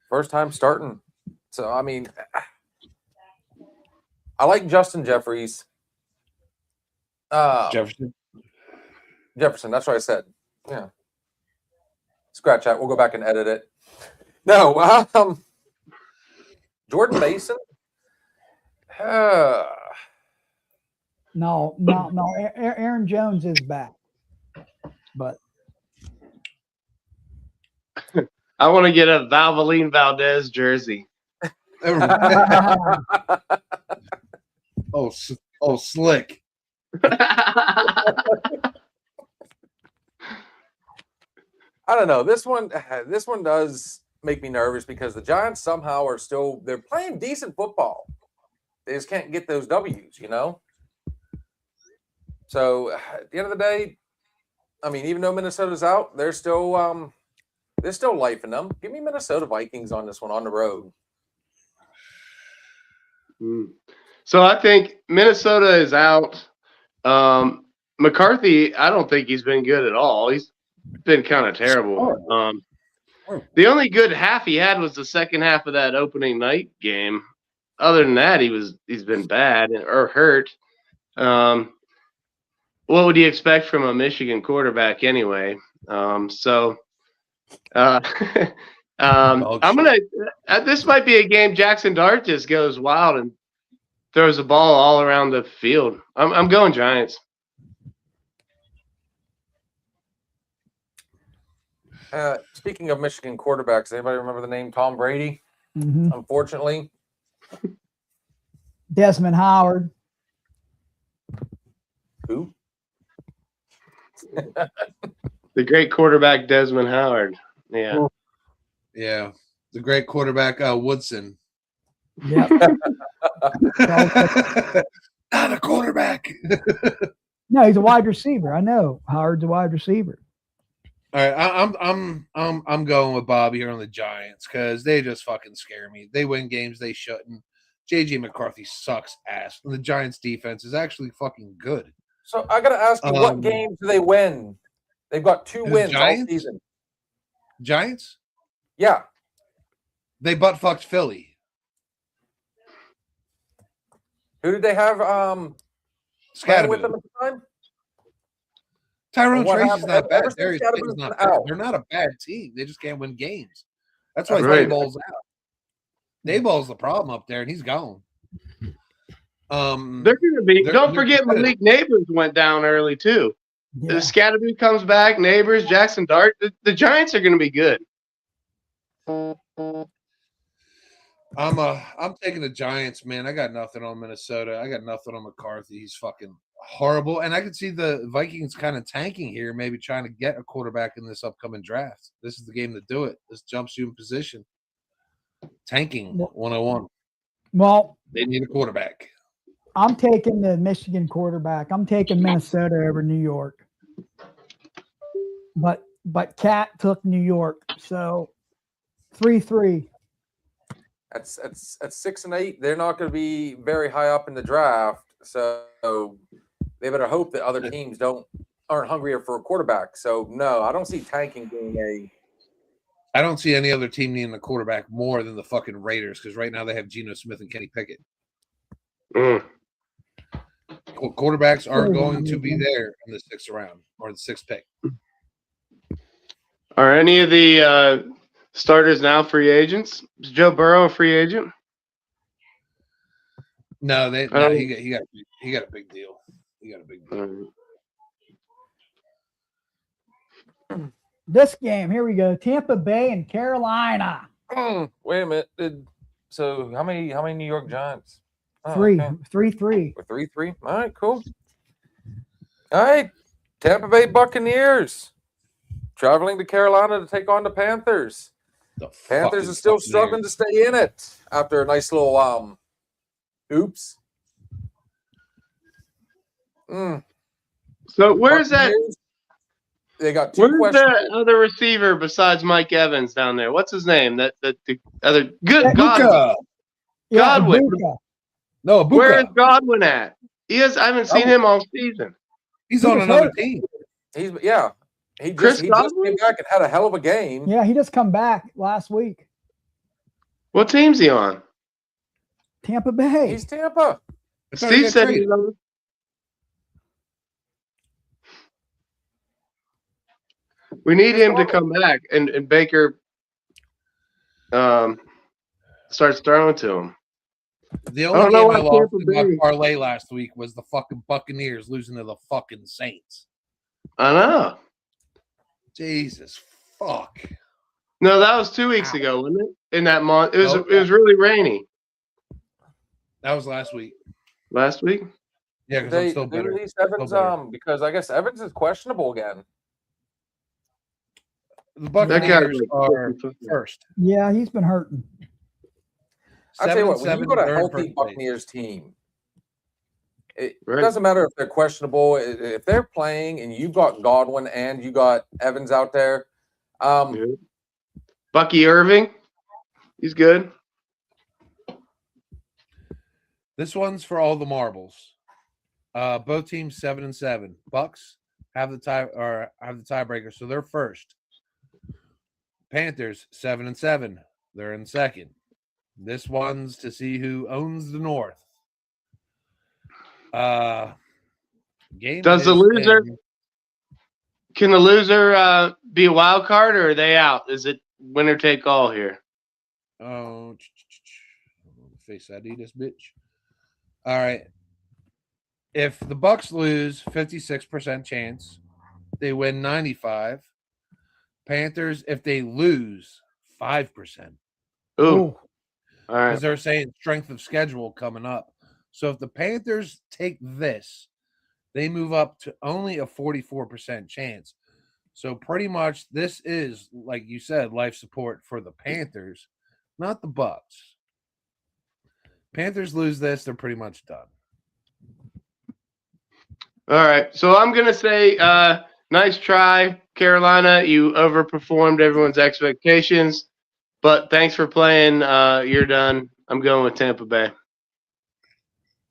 first time starting. So I mean, I like Justin Jeffries. Jefferson. Jefferson, that's what I said. Yeah. Scratch that. We'll go back and edit it. No, Jordan Mason. No. Aaron Jones is back, but I want to get a Valvoline Valdez jersey. Oh, slick. I don't know. This one does make me nervous because the Giants somehow they're playing decent football. They just can't get those W's, So at the end of the day, I mean, even though Minnesota's out, there's still life in them. Give me Minnesota Vikings on this one on the road. So I think Minnesota is out. McCarthy, I don't think he's been good at all. He's been kind of terrible. The only good half he had was the second half of that opening night game. Other than that, he's been bad or hurt. What would you expect from a Michigan quarterback anyway? I'm gonna. This might be a game. Jackson Dart just goes wild and throws the ball all around the field. I'm going Giants. Speaking of Michigan quarterbacks, anybody remember the name Tom Brady? Mhm. Unfortunately, Desmond Howard. who? The great quarterback Desmond Howard. Yeah. Yeah. The great quarterback, Woodson. Yep. Not a quarterback. No, he's a wide receiver. I know Howard's a wide receiver. All right, I'm going with Bobby here on the Giants because they just fucking scare me. They win games they shouldn't. JJ McCarthy sucks ass. And the Giants defense is actually fucking good. So I gotta ask you, what games do they win? They've got 2 wins all season. Giants? Yeah. They butt fucked Philly. Who did they have playing with Scatterman. them at the time? Tyrone What Tracy's happened? not bad. Ever since Darius Scatterman's Slayton's not been bad. out. They're not a bad team. They just can't win games. That's why That's right. Dayball's out. Dayball's the problem up there, and he's gone. They're going to be. Don't forget, Malik Neighbors went down early too. Yeah. If Scatterby comes back, Neighbors, Jackson Dart, the Giants are going to be good. I'm taking the Giants, man. I got nothing on Minnesota. I got nothing on McCarthy. He's fucking horrible. And I can see the Vikings kind of tanking here, maybe trying to get a quarterback in this upcoming draft. This is the game to do it. This jumps you in position. Tanking 101. Well, They need a quarterback. I'm taking the Michigan quarterback. I'm taking Minnesota over New York. But Cat took New York, so 3-3. At 6 and 8, they're not going to be very high up in the draft. So they better hope that other teams aren't hungrier for a quarterback. So no, I don't see tanking being I don't see any other team needing a quarterback more than the fucking Raiders because right now they have Geno Smith and Kenny Pickett. Quarterbacks aren't going to be there in the 6th round or the 6th pick. Are any of the starters now free agents? Is Joe Burrow a free agent? No, he got a big deal. He got a big deal. This game, here we go. Tampa Bay and Carolina. Wait a minute. So how many New York Giants? 3-3. We're 3-3. All right, cool. All right, Tampa Bay Buccaneers traveling to Carolina to take on the Panthers. Panthers are still struggling to stay in it after a nice little oops. So where's that? They got 2 Where's questions. that other receiver besides Mike Evans down there? What's his name? The other good Buka. Godwin. Buka. No, Buka. Where is Godwin at? I haven't seen him all season. He's on another team. He just came back and had a hell of a game. Yeah, he just come back last week. What team's he on? Tampa Bay. He's Tampa. Steve said he's on. We need him to come back, and Baker starts throwing to him. The only game I lost in my parlay last week was the fucking Buccaneers losing to the fucking Saints. I know. Jesus fuck. No, that was 2 weeks ago, wasn't it? In that month, it was really rainy. That was last week. Last week? Yeah, because I'm still better. Release Evans, because I guess Evans is questionable again. The Buccaneers are first. Yeah, he's been hurting. I'll tell you what, when you got a healthy Buccaneers team, it doesn't matter if they're questionable. If they're playing and you got Godwin and you got Evans out there. Bucky Irving, he's good. This one's for all the marbles. Both teams 7-7. Bucks have the tiebreaker, so they're first. Panthers 7-7. They're in second. This one's to see who owns the North. Game Does the is loser in- Can the loser be a wild card, or are they out? Is it winner take all here? Oh, face ID this bitch. All right. If the Bucks lose, 56% chance. They win 95. Panthers, if they lose, 5%. Ooh, Ooh. all right. Because they're saying strength of schedule coming up. So if the Panthers take this, they move up to only a 44% chance. So pretty much this is, like you said, life support for the Panthers, not the Bucks. Panthers lose this, they're pretty much done. All right. So I'm going to say nice try, Carolina. You overperformed everyone's expectations. But thanks for playing. You're done. I'm going with Tampa Bay.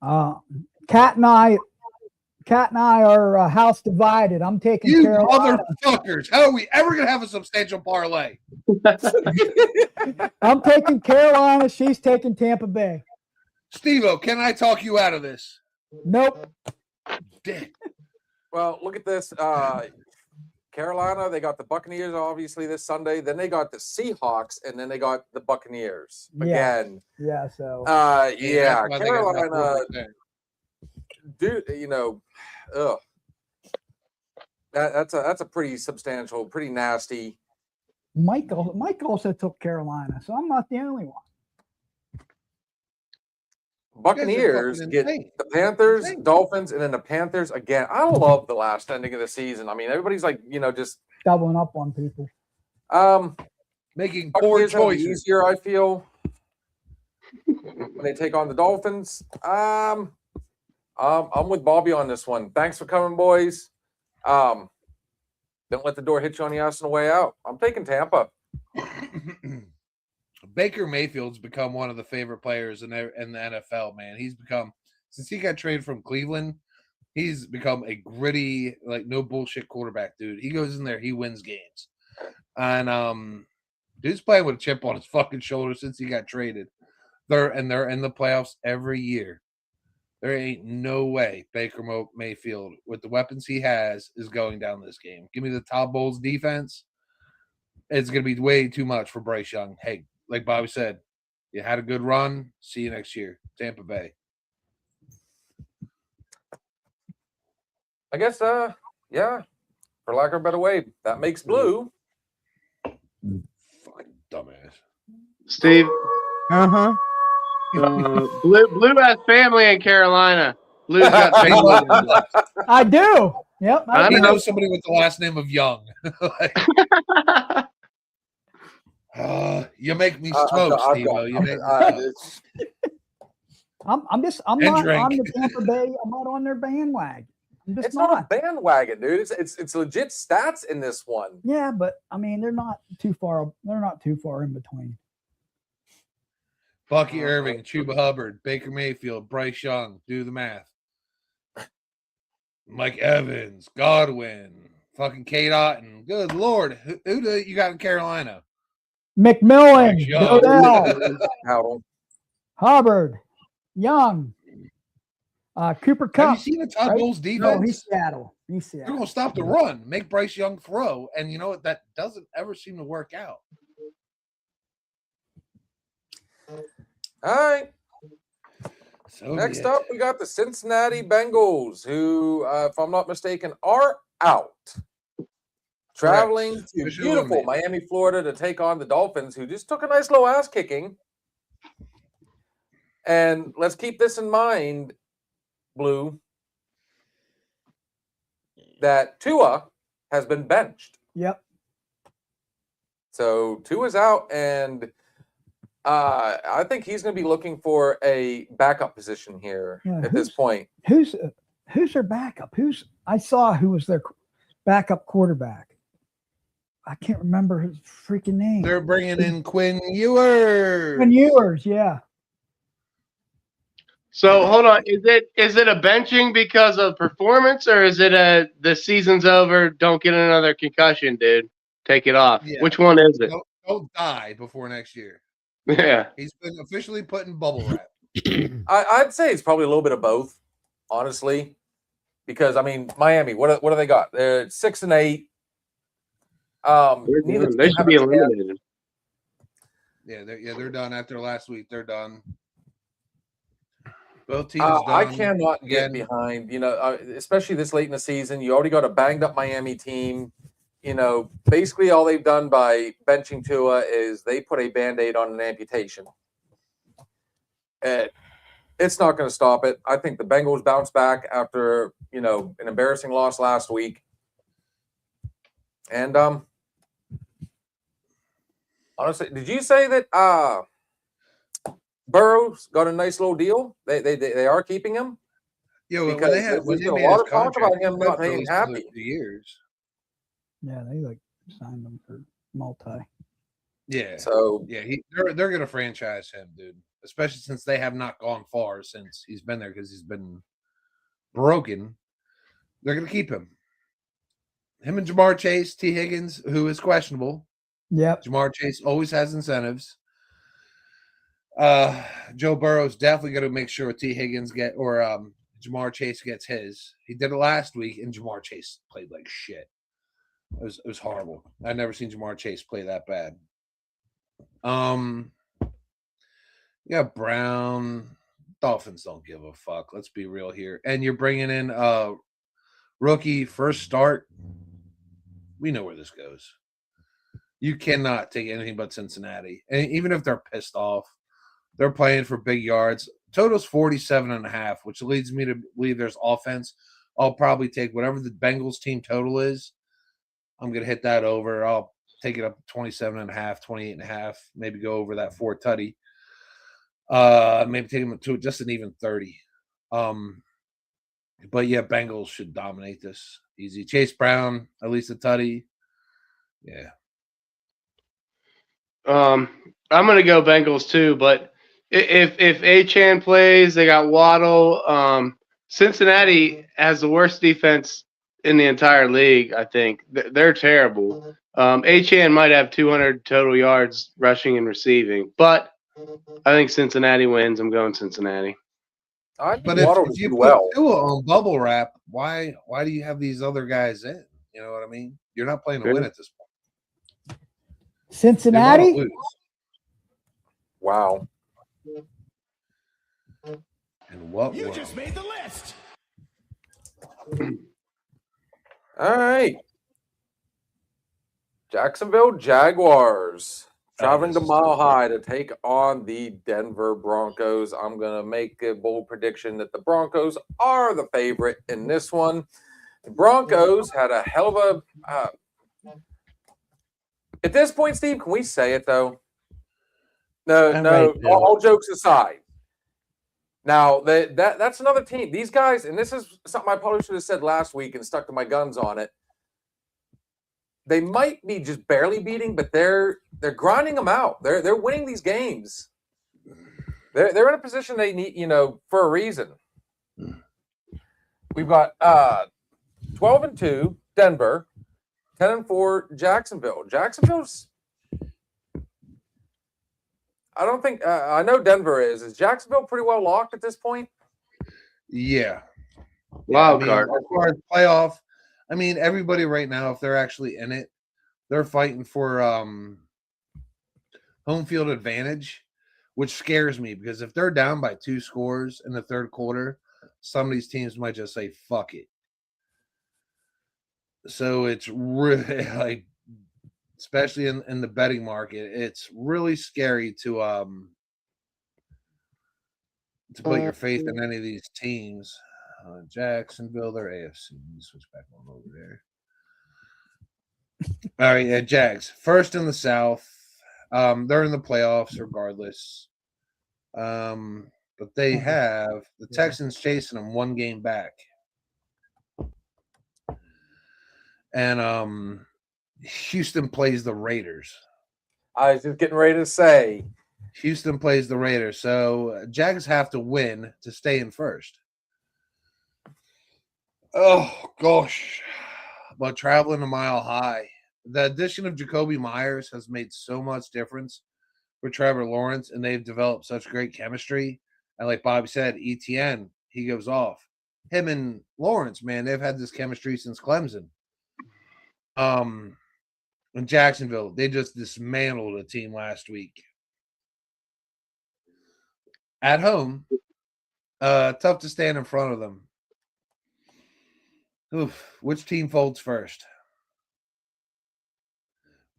Cat and I are house divided. I'm taking You Carolina. motherfuckers. How are we ever going to have a substantial parlay? I'm taking Carolina. She's taking Tampa Bay. Steve-O, can I talk you out of this? Nope. Dick. Well, look at this. Carolina, they got the Buccaneers obviously this Sunday. Then they got the Seahawks, and then they got the Buccaneers Yeah. again. Yeah. So Yeah, that's why they got that Carolina. 4%. Dude, ugh. That's a pretty substantial, pretty nasty. Mike also took Carolina, so I'm not the only one. Buccaneers fucking get insane. the Panthers, Insane. Dolphins, and then the Panthers again. I love the last ending of the season. I mean, everybody's like, just Doubling up on people. Making poor Buccaneers have it choices. easier, I feel, when they take on the Dolphins. I'm with Bobby on this one. Thanks for coming, boys. Don't let the door hit you on the ass on the way out. I'm taking Tampa. Baker Mayfield's become one of the favorite players in the NFL, man. He's become, since he got traded from Cleveland, he's become a gritty, like, no bullshit quarterback, dude. He goes in there, he wins games. And dude's playing with a chip on his fucking shoulder since he got traded. They're in the playoffs every year. There ain't no way Baker Mayfield, with the weapons he has, is going down this game. Give me the Todd Bowles defense. It's going to be way too much for Bryce Young. Hey, like Bobby said, you had a good run. See you next year. Tampa Bay. I guess, yeah, for lack of a better way, that makes blue. Fucking dumbass. Steve, Uh-huh. Blue has family in Carolina. Blue's got family. in there. I do. Yep. I He know. knows somebody with the last name of Young. You make me smoke, Steve-O. You make me smoke. I'm And not drink. on the Tampa Bay. I'm not on their bandwagon. I'm just It's not a bandwagon, dude. It's legit stats in this one. Yeah, but I mean, they're not too far. They're not too far in between. Bucky Irving, Chuba Hubbard, Baker Mayfield, Bryce Young. Do the math. Mike Evans, Godwin, fucking Kate Otten. Good Lord. Who do you got in Carolina? McMillan, Bryce Young. Odell, How Hubbard, Young, Cooper Have Cup. you seen the Todd right? Bowles defense? No, he's Seattle. He's They're Seattle. going to stop the run, make Bryce Young throw, and you know what? That doesn't ever seem to work out. All right. So Next be it. up, we got the Cincinnati Bengals, who, if I'm not mistaken, are out. Traveling to Officially beautiful eliminated. Miami, Florida to take on the Dolphins, who just took a nice little ass kicking. And let's keep this in mind, Blue, that Tua has been benched. Yep. So Tua's out, and I think he's going to be looking for a backup position here Yeah, at this point. Who's their backup? I saw who was their backup quarterback. I can't remember his freaking name. They're bringing in Quinn Ewers. Quinn Ewers, yeah. So hold on, is it a benching because of performance, or is it the season's over, don't get another concussion, dude? Take it off. Yeah. Which one is it? Don't die before next year. Yeah. He's been officially put in bubble wrap. I'd say it's probably a little bit of both, honestly, because I mean Miami. What do they got? They're 6-8. Neither They team should have be a chance. eliminated. They're done after last week. They're done. Both teams done. I cannot get Again. behind, especially this late in the season. You already got a banged up Miami team. Basically all they've done by benching Tua is they put a Band-Aid on an amputation. It's not going to stop it. I think the Bengals bounce back after, an embarrassing loss last week. And honestly, did you say that Burrow's got a nice little deal? They are keeping him? Yeah, when Because they there's made been a his lot of talk contract, about him he not signed for at being least another happy. 2 years. Yeah, they signed him for multi. Yeah. So Yeah, they're gonna franchise him, dude. Especially since they have not gone far since he's been there because he's been broken. They're gonna keep him. Him and Jamar Chase, T. Higgins, who is questionable. Yep. Jamar Chase always has incentives. Joe Burrow's definitely gonna make sure T. Higgins Jamar Chase gets his. He did it last week, and Jamar Chase played like shit. It was horrible. I've never seen Jamar Chase play that bad. Yeah, Brown. Dolphins don't give a fuck. Let's be real here. And you're bringing in rookie first start. We know where this goes. You cannot take anything but Cincinnati. And even if they're pissed off, they're playing for big yards. Total's 47.5, which leads me to believe there's offense. I'll probably take whatever the Bengals team total is. I'm going to hit that over. I'll take it up to 27.5, 28.5, maybe go over that 4 tutty. Maybe take them to just an even 30. But yeah, Bengals should dominate this easy. Chase Brown, at least a tutty. Yeah. I'm gonna go Bengals too, but if Achane plays, they got Waddle. Cincinnati has the worst defense in the entire league. I think they're terrible. Achane might have 200 total yards rushing and receiving, but I think Cincinnati wins. I'm going Cincinnati. I think But Waddle if did you put well. Tua on bubble wrap, why do you have these other guys in? You know what I mean? You're not playing to win at this point. They Cincinnati? wanna lose. Wow. And what You world? just made the list. All right. Jacksonville Jaguars traveling to this is Mile tough. High to take on the Denver Broncos. I'm going to make a bold prediction that the Broncos are the favorite in this one. The Broncos had a hell of a at this point, Steve, can we say it though? No. All jokes aside. Now that's another team. These guys, and this is something I probably should have said last week and stuck to my guns on it. They might be just barely beating, but they're grinding them out. They're winning these games. They're in a position they need, for a reason. We've got 12-2 Denver, 10-4 Jacksonville. Jacksonville's. I don't think I know Denver is. Is Jacksonville pretty well locked at this point? Yeah. Wild I mean, card. as far as playoff, I mean, everybody right now, if they're actually in it, they're fighting for home field advantage, which scares me because if they're down by 2 scores in the third quarter, some of these teams might just say, fuck it. So it's really like, especially in the betting market, it's really scary to put your faith in any of these teams. Jacksonville, they're AFC. Let me switch back on over there. All right, yeah, Jags first in the South. They're in the playoffs regardless. But they have the Texans chasing them 1 game back, and Houston plays the Raiders. I was just getting ready to say. Houston plays the Raiders, so Jags have to win to stay in first. Oh gosh, but traveling a mile high, the addition of Jacoby Myers has made so much difference for Trevor Lawrence, and they've developed such great chemistry. And like Bobby said, ETN, he goes off. Him and Lawrence, man, they've had this chemistry since Clemson. In Jacksonville, they just dismantled a team last week. At home, tough to stand in front of them. Oof, which team folds first?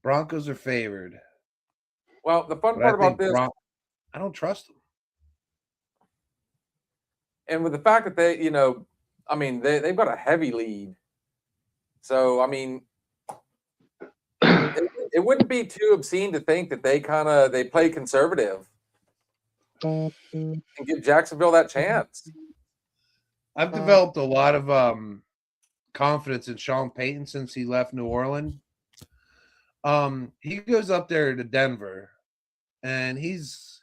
Broncos are favored. Well, the fun But part I about think this, I don't trust them. and with the fact that they, they've got a heavy lead. So, I mean, it wouldn't be too obscene to think that they play conservative and give Jacksonville that chance. I've developed a lot of confidence in Sean Payton since he left New Orleans. He goes up there to Denver, and he's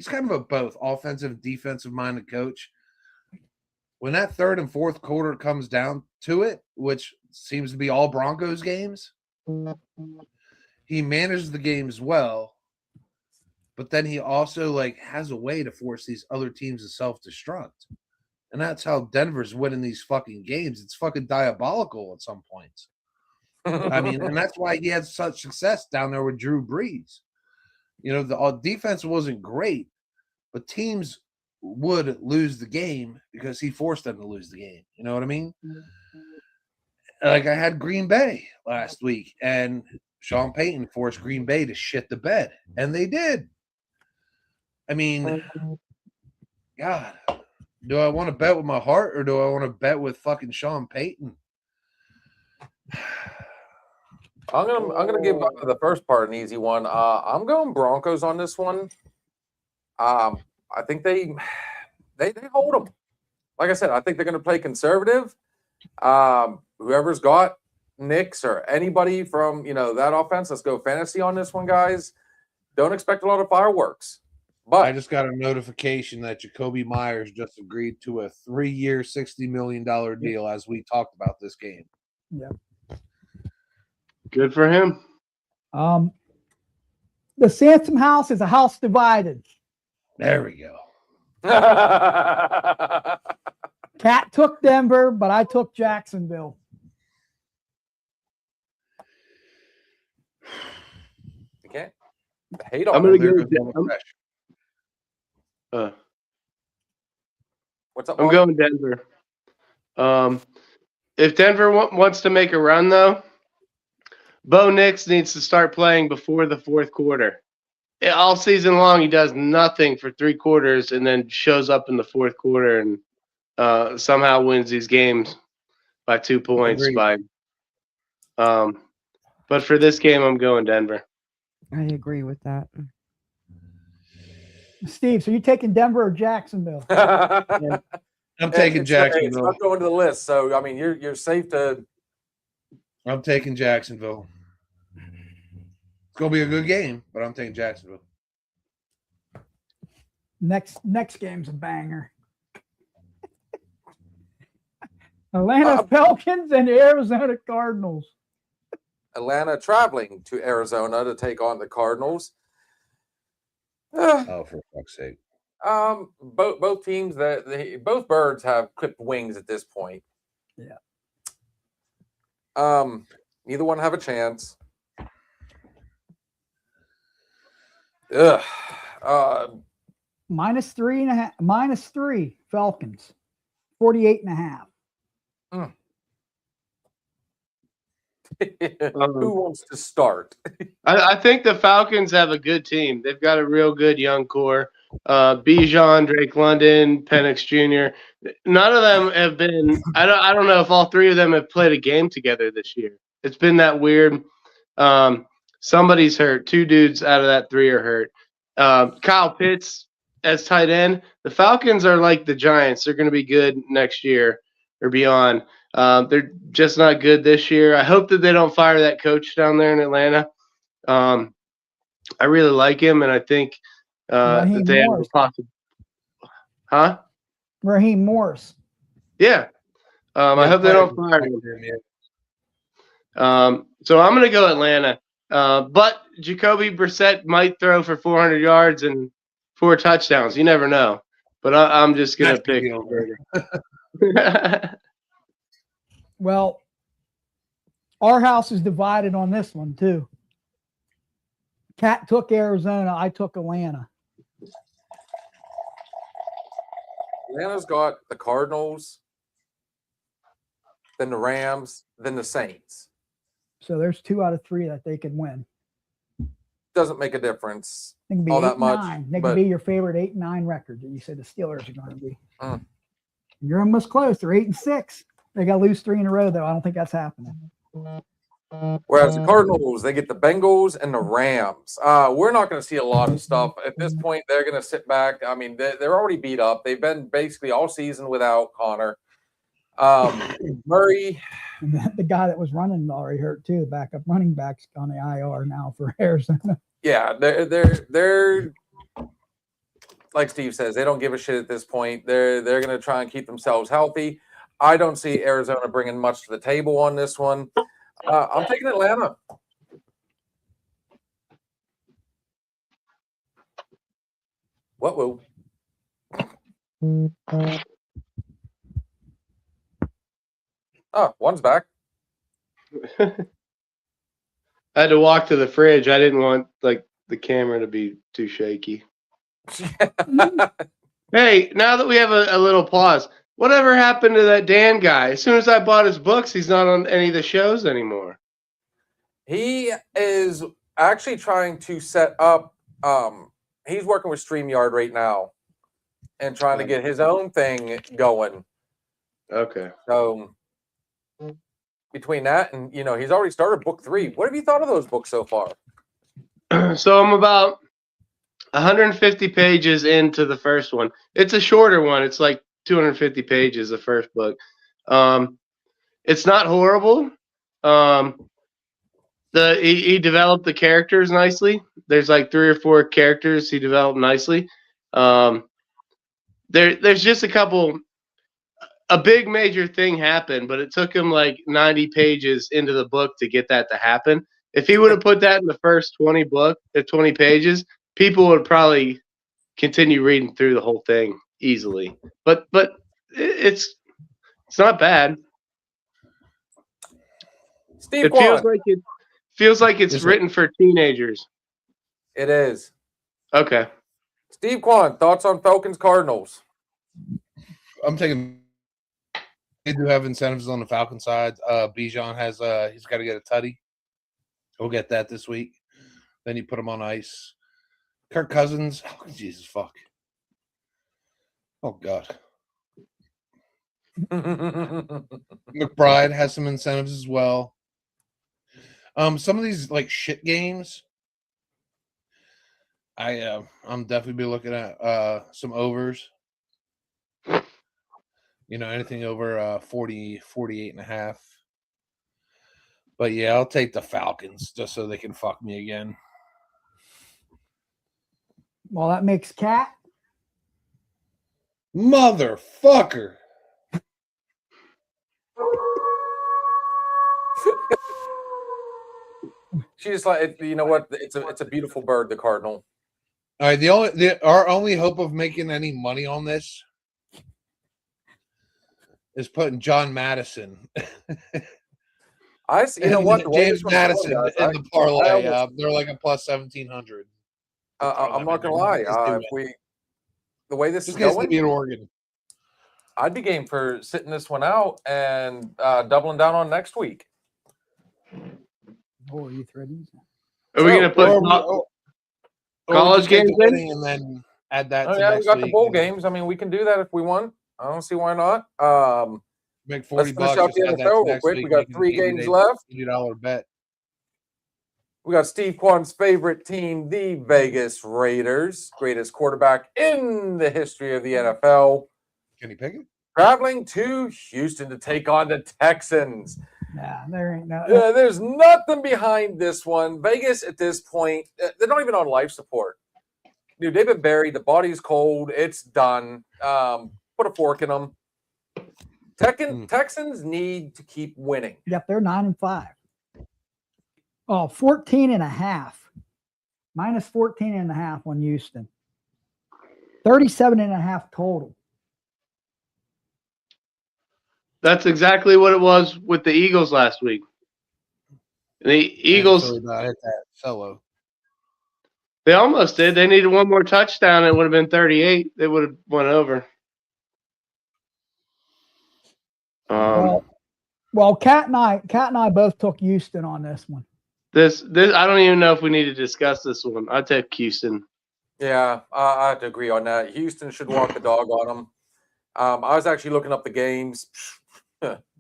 kind of a both offensive, defensive minded coach. When that third and fourth quarter comes down to it, which seems to be all Broncos games, he manages the games well, but then he also has a way to force these other teams to self-destruct. And that's how Denver's winning these fucking games. It's fucking diabolical at some points. I mean, and that's why he had such success down there with Drew Brees. The defense wasn't great, but teams would lose the game because he forced them to lose the game. You know what I mean? Like I had Green Bay last week, and Sean Payton forced Green Bay to shit the bed, and they did. I mean, God, do I want to bet with my heart or do I want to bet with fucking Sean Payton? I'm gonna give the first part an easy one. I'm going Broncos on this one. I think they hold them. Like I said, I think they're going to play conservative. Whoever's got Knicks or anybody from that offense, let's go fantasy on this one, guys. Don't expect a lot of fireworks. But I just got a notification that Jacoby Myers just agreed to a 3-year, $60 million deal as we talked about this game. Yep. Good for him. The Sansom house is a house divided. There we go. Cat took Denver, but I took Jacksonville. Okay. Hate on I'm gonna them. go. What's up? I'm going Denver. If Denver wants to make a run, though, Bo Nix needs to start playing before the fourth quarter. All season long, he does nothing for 3 quarters and then shows up in the fourth quarter and somehow wins these games by 2 points. Agreed. But for this game, I'm going Denver. I agree with that. Steve, so you taking Denver or Jacksonville? I'm taking Jacksonville. It's not going to the list, so I mean you're safe to. I'm taking Jacksonville. It's gonna be a good game, but I'm taking Jacksonville. Next game's a banger. Atlanta Falcons and Arizona Cardinals. Atlanta traveling to Arizona to take on the Cardinals. Oh, for fuck's sake! Both teams both birds have clipped wings at this point. Yeah. Neither one have a chance. Ugh. -3 Falcons. 48.5. Who wants to start? I think the Falcons have a good team. They've got a real good young core. Bijan, Drake London, Penix Jr. None of them have been. I don't know if all 3 of them have played a game together this year. It's been that weird. Somebody's hurt. 2 dudes out of that 3 are hurt. Kyle Pitts as tight end. The Falcons are like the Giants. They're going to be good next year or beyond. They're just not good this year. I hope that they don't fire that coach down there in Atlanta. I really like him, and I think that they have a possible. Huh? Raheem Morris. Yeah. I hope they don't fire him. So I'm going to go Atlanta. But Jacoby Brissett might throw for 400 yards and 4 touchdowns. You never know. But I'm just going to That could pick be over. Well, our house is divided on this one too. Cat took Arizona. I took Atlanta. Atlanta's got the Cardinals, then the Rams, then the Saints. So there's 2 out of 3 that they could win. Doesn't make a difference They can be all 8 that much. 9. They but could be your favorite 8-9 record that you said the Steelers are going to be. Mm. You're almost close. They're 8-6. They got to lose 3 in a row, though. I don't think that's happening. Whereas the Cardinals, they get the Bengals and the Rams. We're not going to see a lot of stuff. At this point, they're going to sit back. I mean, they're already beat up. They've been basically all season without Connor. Murray. And the guy that was running already hurt, too. The backup running back's on the IR now for Arizona. Yeah, they're like Steve says, they don't give a shit at this point. They're going to try and keep themselves healthy. I don't see Arizona bringing much to the table on this one. I'm taking Atlanta. What will? Oh, one's back. I had to walk to the fridge. I didn't want like the camera to be too shaky. Hey, now that we have a little pause, whatever happened to that Dan guy? As soon as I bought his books, he's not on any of the shows anymore. He is actually trying to set up. He's working with StreamYard right now and trying to get his own thing going. Okay. So between that and he's already started book 3. What have you thought of those books so far? So I'm about 150 pages into the first one. It's a shorter one. It's like 250 pages, the first book. It's not horrible. He developed the characters nicely. There's like 3 or 4 characters he developed nicely. There's just a big major thing happened, but it took him like 90 pages into the book to get that to happen. If he would have put that in the first 20 pages, people would probably continue reading through the whole thing easily. But it's not bad. Steve It Kwan. feels like it's written for teenagers. It is. Okay. Steve Kwan, thoughts on Falcons Cardinals? I'm taking. They do have incentives on the Falcon side. Bijan has he's got to get a tutty. He'll get that this week. Then you put him on ice. Kirk Cousins. Oh, Jesus fuck. Oh God. McBride has some incentives as well. Some of these like shit games. I'm definitely be looking at some overs. Anything over 48 and a half. But yeah, I'll take the Falcons just so they can fuck me again. Well, that makes Cat. Motherfucker. She's like, you know what? It's a beautiful bird, the Cardinal. All right, our only hope of making any money on this is putting John Madison. You know what? James Madison in the parlay. They're like a plus 1,700. I'm not gonna lie. The way this is going, be in Oregon. I'd be game for sitting this one out and doubling down on next week. Oh, are you threatening? Are we gonna put college games in and then add that? Oh, to yeah, next we got week the bowl games. I mean, we can do that if we want. I don't see why not. Make Let's $40. finish out the just add that NFL to real next quick. week, We got make it 3 an games left. $80 bet. We got Steve Kwan's favorite team, the Vegas Raiders, greatest quarterback in the history of the NFL. Can he pick it? Traveling to Houston to take on the Texans. Nah, there ain't no. There's nothing behind this one. Vegas at this point, they're not even on life support. Dude, they've been buried. The body's cold. It's done. Put a fork in them. Texans need to keep winning. Yep, they're 9-5. Oh, 14.5. Minus 14.5 on Houston. 37.5 total. That's exactly what it was with the Eagles last week. The Eagles, Philly not hit that solo. they almost did. They needed one more touchdown. It would have been 38. They would have went over. Well, Kat and I both took Houston on this one. This I don't even know if we need to discuss this one. I take Houston. Yeah, I have to agree on that. Houston should walk the dog on them. I was actually looking up the games.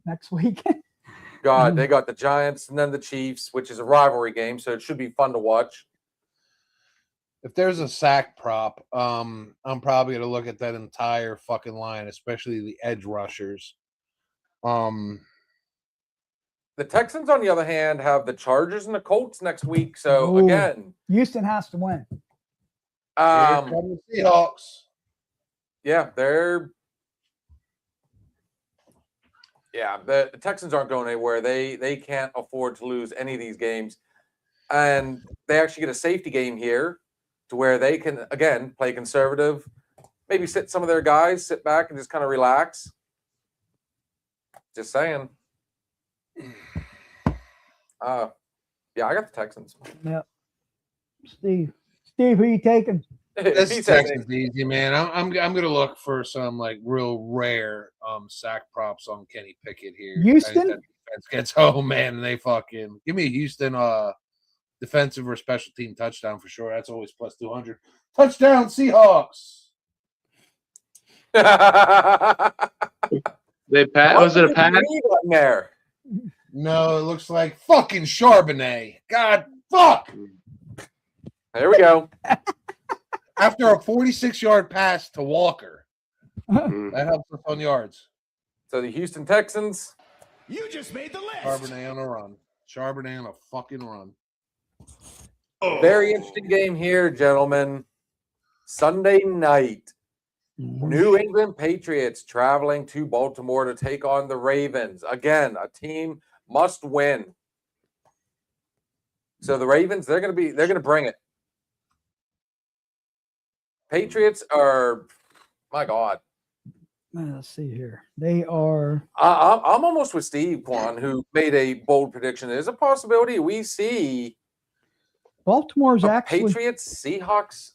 Next week. God, they got the Giants and then the Chiefs, which is a rivalry game, so it should be fun to watch. If there's a sack prop, I'm probably gonna look at that entire fucking line, especially the edge rushers. The Texans, on the other hand, have the Chargers and the Colts next week. So Ooh. again, Houston has to win. Here come the Seahawks. Yeah, the Texans aren't going anywhere. They can't afford to lose any of these games, and they actually get a safety game here, to where they can again play conservative, maybe sit some of their guys, sit back and just kind of relax. Just saying. Yeah, I got the Texans. Yep. Steve, who you taking? This He said Texans easy, man. I'm gonna look for some like real rare sack props on Kenny Pickett here. I think Houston? that defense gets home, man, and they fucking give me a Houston defensive or special team touchdown for sure. That's always plus 200. Touchdown Seahawks. They was it a pass? There? No, it looks like fucking Charbonnet. God, fuck. There we go. After a 46-yard pass to Walker, Mm. that helps us on yards. So the Houston Texans. You just made the list. Charbonnet on a run. Charbonnet on a fucking run. Very interesting game here, gentlemen. Sunday night. New England Patriots traveling to Baltimore to take on the Ravens. Again, a team must win. So the Ravens, they're going to bring it. Patriots are, my God. Let's see here. They are. I'm almost with Steve Quan, who made a bold prediction. There's a possibility we see Baltimore's a actually. Patriots Seahawks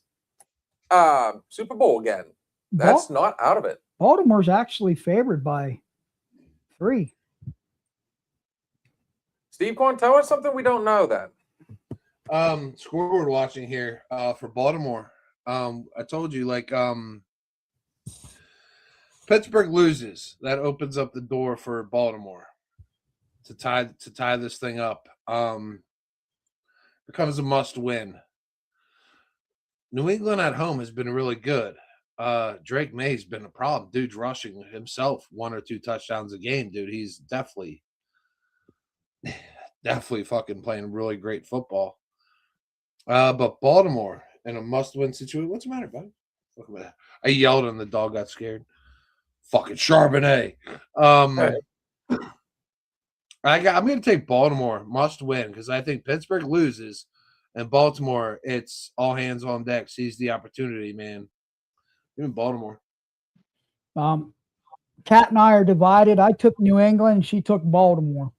Super Bowl again. That's not out of it. Baltimore's actually favored by 3. Steve Quan, tell us something we don't know then. Scoreboard watching here for Baltimore. I told you, like, Pittsburgh loses. That opens up the door for Baltimore to tie this thing up. Becomes a must win. New England at home has been really good. Drake May's been a problem. Dude's rushing himself 1 or 2 touchdowns a game, dude. He's definitely fucking playing really great football. But Baltimore in a must-win situation. What's the matter, buddy? I yelled and the dog got scared. Fucking Charbonnet. I'm going to take Baltimore must-win because I think Pittsburgh loses, and Baltimore, it's all hands on deck. Seize the opportunity, man. Even Baltimore. Kat and I are divided. I took New England. She took Baltimore.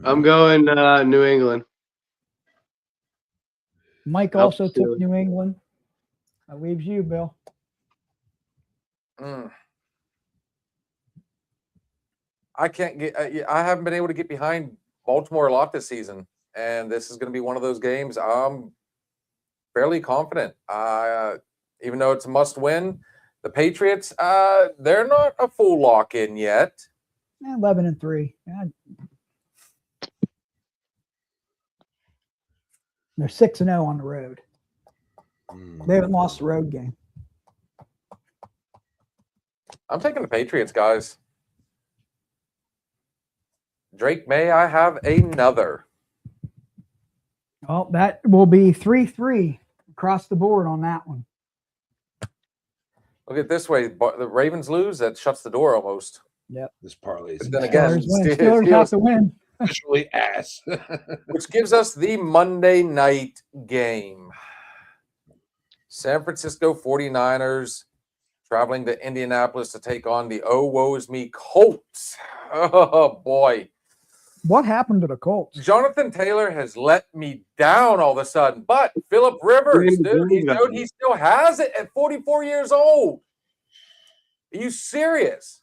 I'm going New England. Mike also took New England. That leaves you, Bill. I can't get. I haven't been able to get behind Baltimore a lot this season, and this is going to be one of those games. I'm fairly confident. Even though it's a must-win, the Patriots, they're not a full lock-in yet. 11-3. They're 6-0 on the road. They haven't lost the road game. I'm taking the Patriots, guys. Drake May, I have another. Well, that will be 3-3 across the board on that one. Look at it this way. The Ravens lose, that shuts the door almost. Yep. This parlay is But then again, Steelers have to win. Officially ass. Which gives us the Monday night game. San Francisco 49ers traveling to Indianapolis to take on the Oh Woes Me Colts. Oh, boy. What happened to the Colts? Jonathan Taylor has let me down all of a sudden, but Phillip Rivers, dude, he showed he still has it at 44 years old. Are you serious?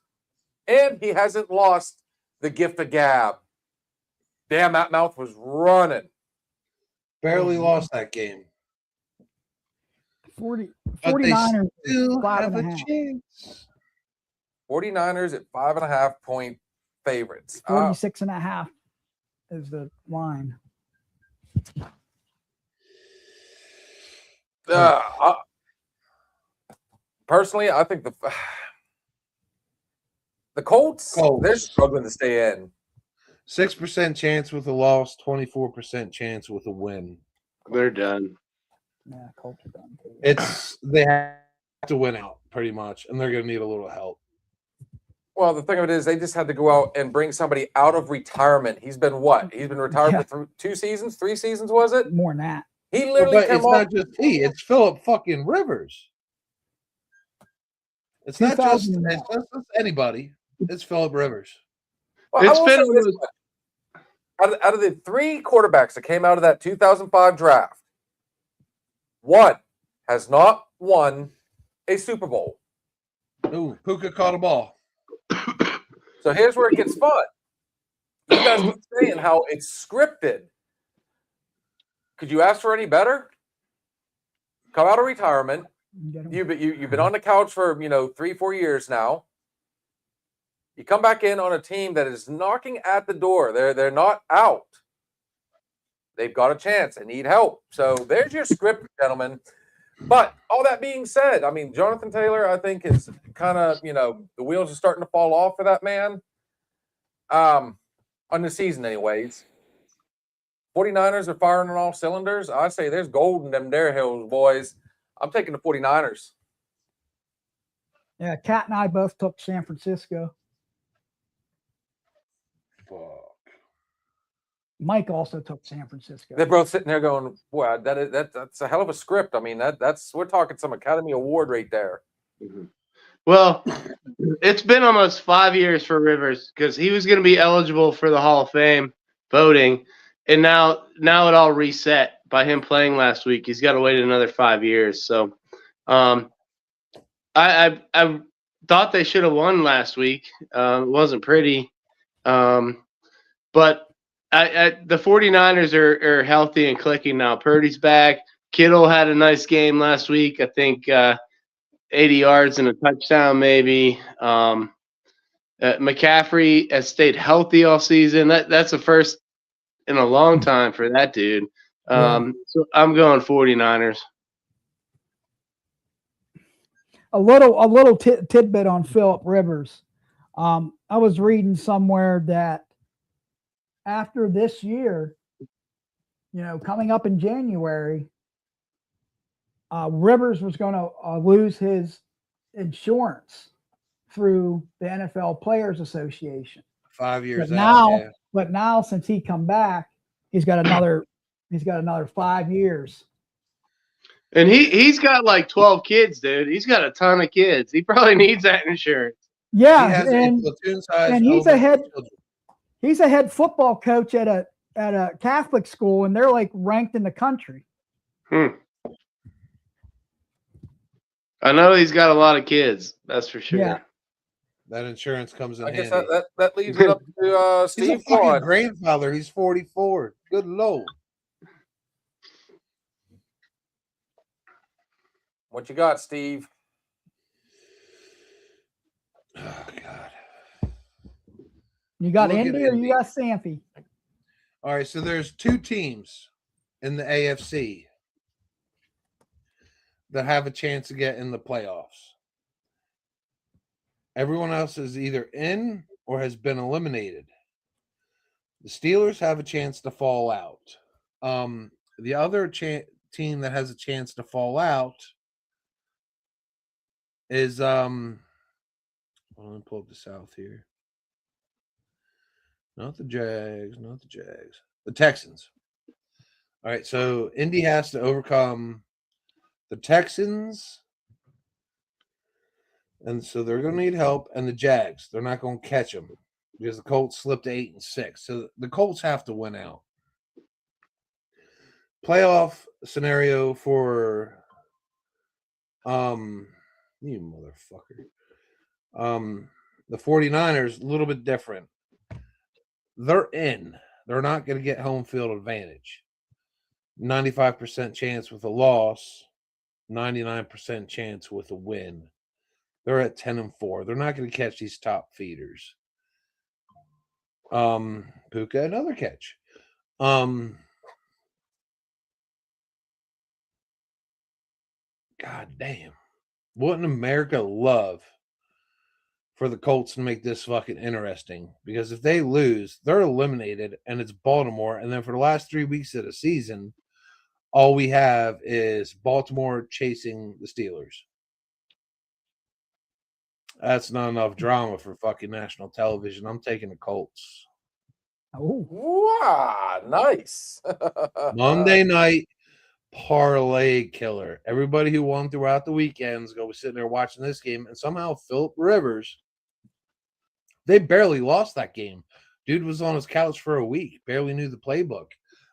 And he hasn't lost the gift of gab. Damn, that mouth was running. Barely lost that game. 49ers Still five have and a a half. chance. 49ers at 5.5-point favorites. 46 and a half is the line. Personally, I think the Colts, they're struggling to stay in. 6% chance with a loss, 24% chance with a win. They're done. Yeah, Colts are done too. They have to win out pretty much, and they're going to need a little help. Well, the thing of it is, they just had to go out and bring somebody out of retirement. He's been what? He's been retired for 2 seasons, 3 seasons, was it? More than that. He literally But came it's off. not just it's Phillip fucking Rivers. It's not just anybody. It's Phillip Rivers. Well, It's I will been say this much. Out of the 3 quarterbacks that came out of that 2005 draft, one has not won a Super Bowl. Ooh, Puka caught a ball. So here's where it gets fun. You guys keep saying how it's scripted. Could you ask for any better? Come out of retirement. You've been on the couch for 3-4 years now. You come back in on a team that is knocking at the door. They're not out. They've got a chance. They need help. So there's your script, gentlemen. But all that being said, I mean, Jonathan Taylor, I think, is kind of, the wheels are starting to fall off for that man. On the season, anyways. 49ers are firing on all cylinders. I say there's gold in them Dare Hills, boys. I'm taking the 49ers. Yeah, Kat and I both took San Francisco. Fuck. Mike also took San Francisco. They're both sitting there going, "Boy, that's a hell of a script." I mean, that's we're talking some Academy Award right there. Mm-hmm. Well, it's been almost 5 years for Rivers because he was going to be eligible for the Hall of Fame voting, and now it all reset by him playing last week. He's got to wait another 5 years. So, I thought they should have won last week. It wasn't pretty, but the 49ers are healthy and clicking now. Purdy's back. Kittle had a nice game last week. I think 80 yards and a touchdown maybe. McCaffrey has stayed healthy all season. That's a first in a long time for that dude. So I'm going 49ers. A little tidbit on Phillip Rivers. I was reading somewhere that after this year, coming up in January, Rivers was going to lose his insurance through the NFL Players Association. 5 years but out. now, Yeah. But now, since he come back, he's got another 5 years. And he's got like 12 kids, dude. He's got a ton of kids. He probably needs that insurance. Yeah, He has a platoon-sized and he's elementary children. he's a head football coach at a Catholic school, and they're like ranked in the country. I know he's got a lot of kids. That's for sure. Yeah. That insurance comes in I guess handy. that leaves it up to He's a Steve fucking Quad. grandfather. He's 44. Good Lord. What you got, Steve? Oh God. You got Look at Indy or Indy. you got Stampy? All right, so there's 2 teams in the AFC that have a chance to get in the playoffs. Everyone else is either in or has been eliminated. The Steelers have a chance to fall out. The other team that has a chance to fall out is let me pull up the South here. Not the Jags. Not the Jags. The Texans. All right, so Indy has to overcome the Texans, and so they're going to need help. And the Jags, they're not going to catch them because the Colts slipped to 8-6. So the Colts have to win out. Playoff scenario for you motherfucker. The 49ers, a little bit different. They're in. They're not going to get home field advantage. 95% chance with a loss, 99% chance with a win. They're at 10-4. They're not going to catch these top feeders. Puka, another catch. God damn. Wouldn't America love for the Colts to make this fucking interesting? Because if they lose, they're eliminated, and it's Baltimore. And then for the last 3 weeks of the season, all we have is Baltimore chasing the Steelers. That's not enough drama for fucking national television. I'm taking the Colts. Oh, Wow, nice. Monday night parlay killer. Everybody who won throughout the weekends go sitting there watching this game, and somehow Philip Rivers, they barely lost that game. Dude was on his couch for a week, barely knew the playbook.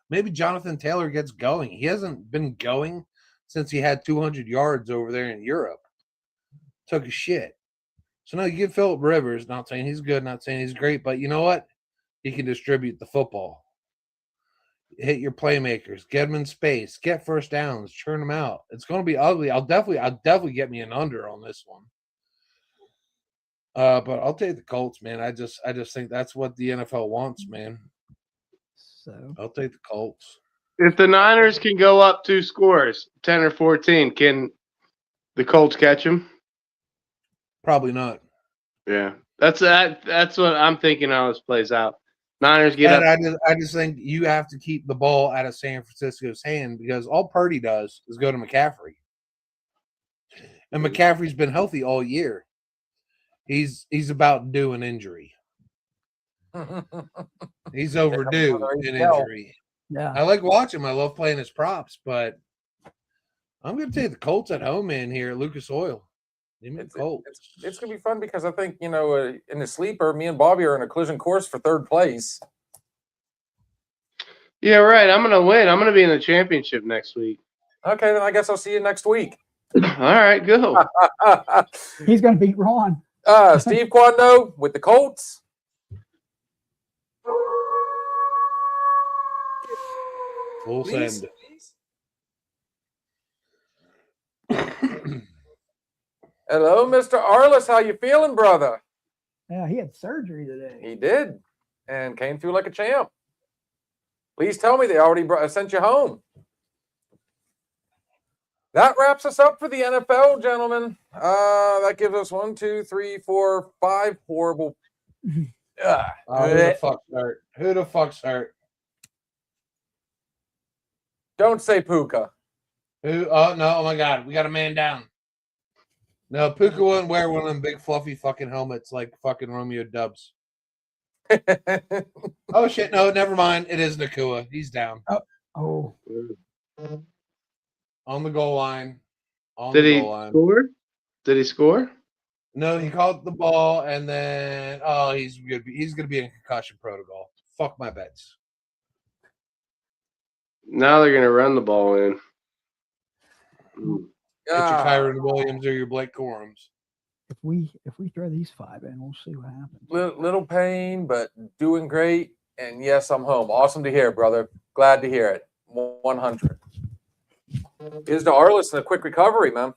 Maybe Jonathan Taylor gets going. He hasn't been going since he had 200 yards over there in Europe. Took a shit. So now you give Philip Rivers, not saying he's good, not saying he's great, but you know what? He can distribute the football. Hit your playmakers, get them in space, get first downs, churn them out. It's going to be ugly. I'll definitely get me an under on this one. But I'll take the Colts, man. I just think that's what the NFL wants, man. so I'll take the Colts. If the Niners can go up 2 scores, 10 or 14, can the Colts catch them? Probably not. Yeah, that's what I'm thinking how this plays out. Niners get And up. I just think you have to keep the ball out of San Francisco's hand because all Purdy does is go to McCaffrey. And McCaffrey's been healthy all year. He's about due an injury. He's overdue an injury. yeah. I like watching him. I love playing his props, but I'm going to take the Colts at home in here at Lucas Oil. Give me the Colts. It's going to be fun because I think, in the sleeper, me and Bobby are in a collision course for third place. Yeah, right. I'm going to win. I'm going to be in the championship next week. Okay, then I guess I'll see you next week. All right, go. He's going to beat Ron. Steve Quando with the Colts. Full Please. send. Hello, Mr. Arliss. How you feeling, brother? Yeah, he had surgery today. He did, and came through like a champ. Please tell me they already sent you home. That wraps us up for the NFL, gentlemen. That gives us 1, 2, 3, 4, 5 horrible. Who the fuck's hurt? Who the fuck's hurt? Don't say Puka. Who? Oh, no. Oh, my God. We got a man down. No, Puka wouldn't wear one of them big fluffy fucking helmets like fucking Romeo Dubs. Oh, shit. No, never mind. It is Nakua. He's down. Oh, On the goal line. Did he score? Did he score? No, he caught the ball, and then he's good. He's going to be in concussion protocol. Fuck my bets. Now they're going to run the ball in. Get your Kyron Williams or your Blake Corums. if we throw these 5 in, we'll see what happens. Little pain, but doing great. And yes, I'm home. Awesome to hear, brother. Glad to hear it. 100. Here's to Arliss and a quick recovery, man.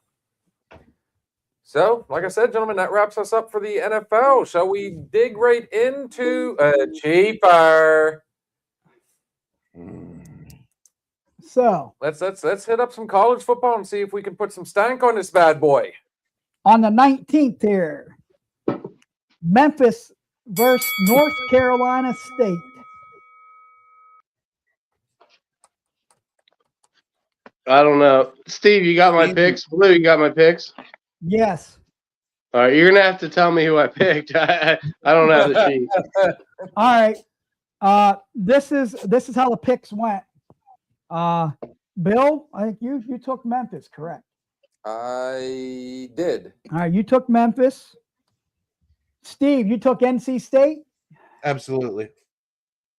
So, like I said, gentlemen, that wraps us up for the NFL. Shall we dig right into a cheaper? So Let's hit up some college football and see if we can put some stank on this bad boy. on the 19th here, Memphis versus North Carolina State. I don't know. Steve, you got my picks? Blue, you got my picks? Yes. All right, you're going to have to tell me who I picked. I don't have the sheet. All right. This is how the picks went. Bill, I think you took Memphis, correct? I did. All right, you took Memphis. Steve, you took NC State. Absolutely.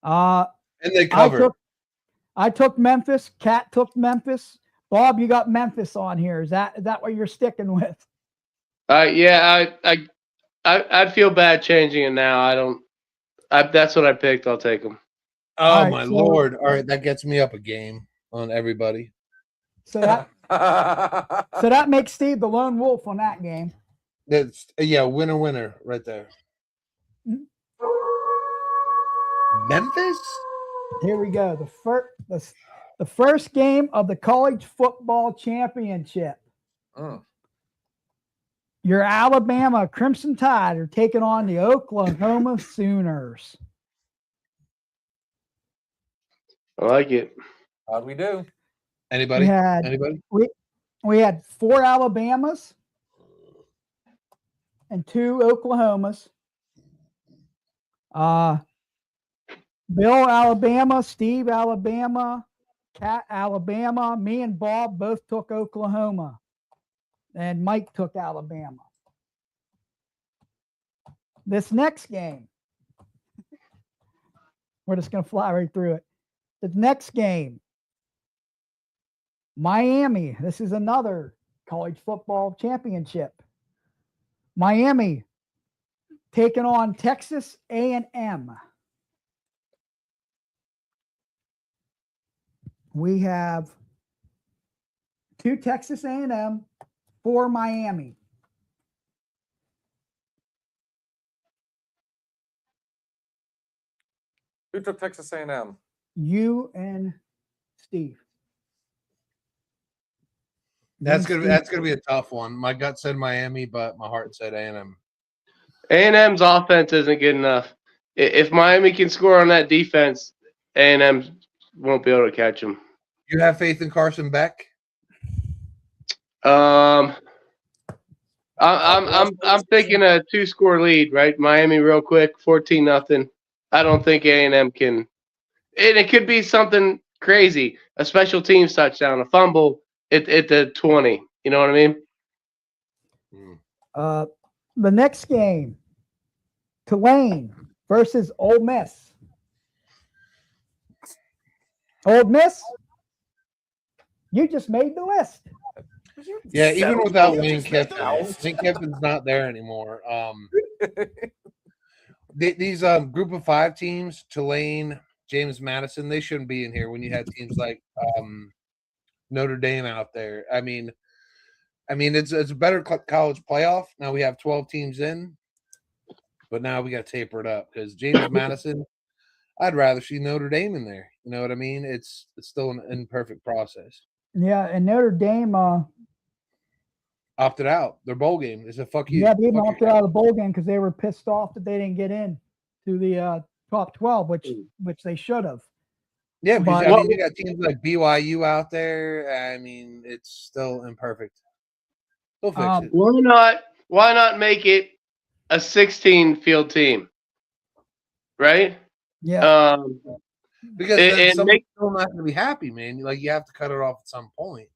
And they covered. I took Memphis. Kat took Memphis. Bob, you got Memphis on here. Is that what you're sticking with? Yeah, I'd feel bad changing it now. That's what I picked. I'll take them. Oh right, my so- lord! All right, that gets me up a game on everybody. So that makes Steve the lone wolf on that game. That's winner right there. Memphis. Here we go. The first game of the college football championship. Your Alabama Crimson Tide are taking on the Oklahoma Sooners. I like it. How'd we do? Anybody? Anybody? We had 4 Alabamas and 2 Oklahomas. Bill, Alabama, Steve, Alabama, Kat, Alabama. Me and Bob both took Oklahoma, and Mike took Alabama. This next game, we're just going to fly right through it. The next game, Miami. This is another college football championship. Miami taking on Texas A&M. We have 2 Texas A&M, 4 Miami. Who took Texas A&M? You and Steve. That's gonna be a tough one. My gut said Miami, but my heart said A&M. A&M's offense isn't good enough. If Miami can score on that defense, A&M won't be able to catch them. You have faith in Carson Beck? I'm thinking a 2-score lead, right? Miami real quick, 14-0. I don't think A&M can. And it could be something crazy, a special teams touchdown, a fumble at the 20. You know what I mean? The next game, Tulane versus Ole Miss. Ole Miss, you just made the list. Yeah, even without Lane Kiffin, Lane Kiffin's not there anymore. These group of 5 teams, Tulane, James Madison, they shouldn't be in here when you had teams like Notre Dame out there. I mean, it's a better college playoff. Now we have 12 teams in, but now we got to taper it up because James Madison, I'd rather see Notre Dame in there. You know what I mean? It's still an imperfect process. Yeah, and Notre Dame opted out their bowl game. They said, "Fuck you." Yeah, they even opted out of the bowl game because they were pissed off that they didn't get in to the top 12, which they should have. Yeah, because you got teams like BYU out there. I mean, it's still imperfect. They'll fix it. Why not make it a 16-field team? Right? Yeah. Because then someone's still not going to be happy, man. Like, you have to cut it off at some point.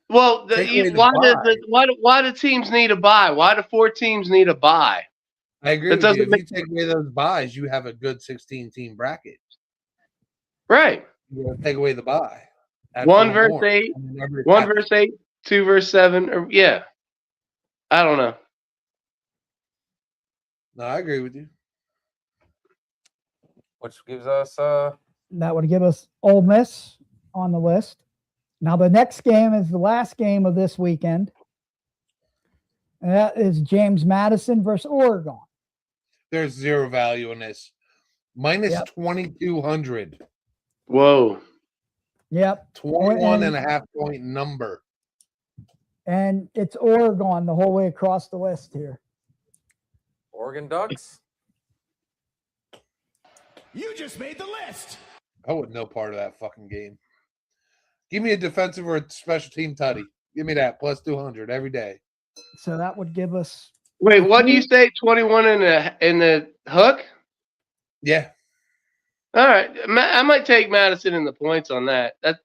Well, why do teams need a bye? Why do 4 teams need a bye? I agree with you. If you take away those buys, you have a good 16-team bracket. Right. You take away the bye. 1 versus 8, 1 versus 8, 2 versus 7, or yeah. I don't know. No, I agree with you. Which gives us that would give us Ole Miss on the list. Now the next game is the last game of this weekend. And that is James Madison versus Oregon. There's zero value in this. Minus 2,200. Whoa. Yep. 21.5 point number. And it's Oregon the whole way across the list here. Oregon Ducks. You just made the list. I want no part of that fucking game. Give me a defensive or a special team tutty. Give me that plus 200 every day. So that would give us. Wait, what do you say? 21 in the hook? Yeah. All right, I might take Madison in the points on that. That's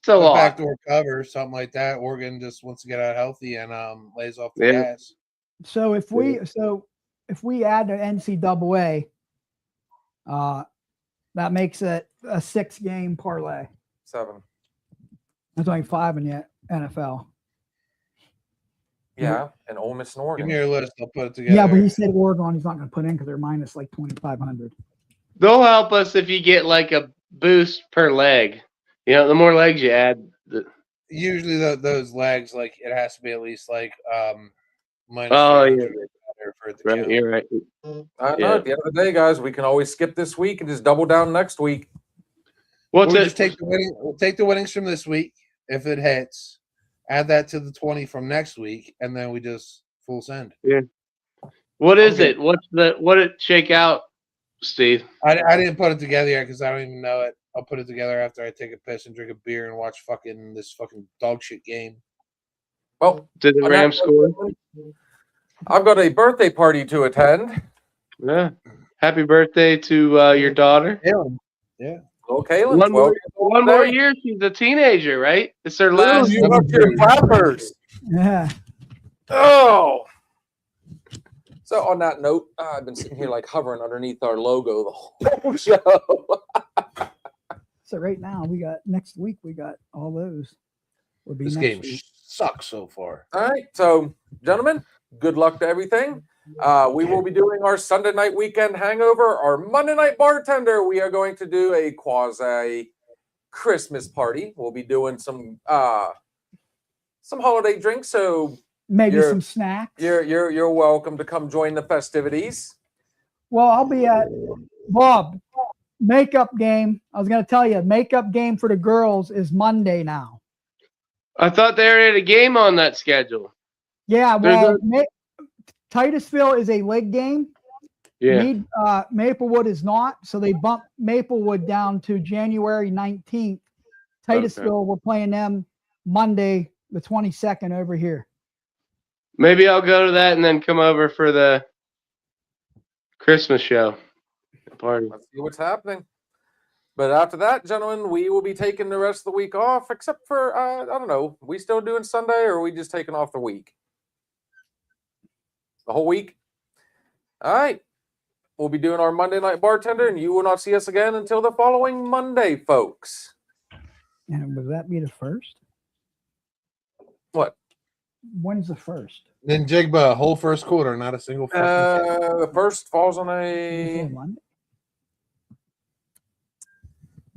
a A lot. backdoor cover, something like that. Oregon just wants to get out healthy and lays off the Yeah. gas. So if we add the NCAA, that makes it a 6-game parlay. 7. There's only 5 in the NFL. Yeah, and Ole Miss and Give Oregon. me your list. I'll put it together. Yeah, but he said Oregon he's not going to put in because they're minus like 2,500. They'll help us if you get like a boost per leg. You know, the more legs you add, Usually those legs, like it has to be at least like minus. Oh, 300 yeah. for it to right, count. you're right. I know. Yeah. At the end of the day, guys, we can always skip this week and just double down next week. What's We'll it? just take the winning. We'll take the winnings from this week if it hits. Add that to the 20 from next week, and then we just full send. What is Okay. it? What did it shake out, Steve? I didn't put it together yet because I don't even know it. I'll put it together after I take a piss and drink a beer and watch this fucking dog shit game. Well, Did the on that Rams score? note, I've got a birthday party to attend. Yeah. Happy birthday to your daughter. Yeah. Well, Kaylin, One 12 more, years old one more today. year, she's a teenager, right? It's her Ooh, last. you left your flappers. Yeah. Oh. So on that note, I've been sitting here like hovering underneath our logo the whole show. So right now next week we got all those. Will be This next game week. sucks so far. All right. So, gentlemen, good luck to everything. We will be doing our Sunday night weekend hangover, our Monday night bartender. We are going to do a quasi Christmas party. We'll be doing some holiday drinks. So Maybe some snacks. you're welcome to come join the festivities. Well, I'll be at Bob. Makeup game. I was going to tell you, makeup game for the girls is Monday now. I thought they had a game on that schedule. Yeah, There's well, Titusville is a leg game. Yeah. Maplewood is not, so they bumped Maplewood down to January 19th. Titusville, we're playing them Monday, the 22nd over here. Maybe I'll go to that and then come over for the Christmas show party. Let's see what's happening. But after that, gentlemen, we will be taking the rest of the week off, except for, I don't know, we still doing Sunday or are we just taking off the week? The whole week? All right. We'll be doing our Monday night bartender, and you will not see us again until the following Monday, folks. And would that be the first? What? When's the first? Then Jigba, whole first quarter, not a single fucking kick. The first falls on Is a... it Monday?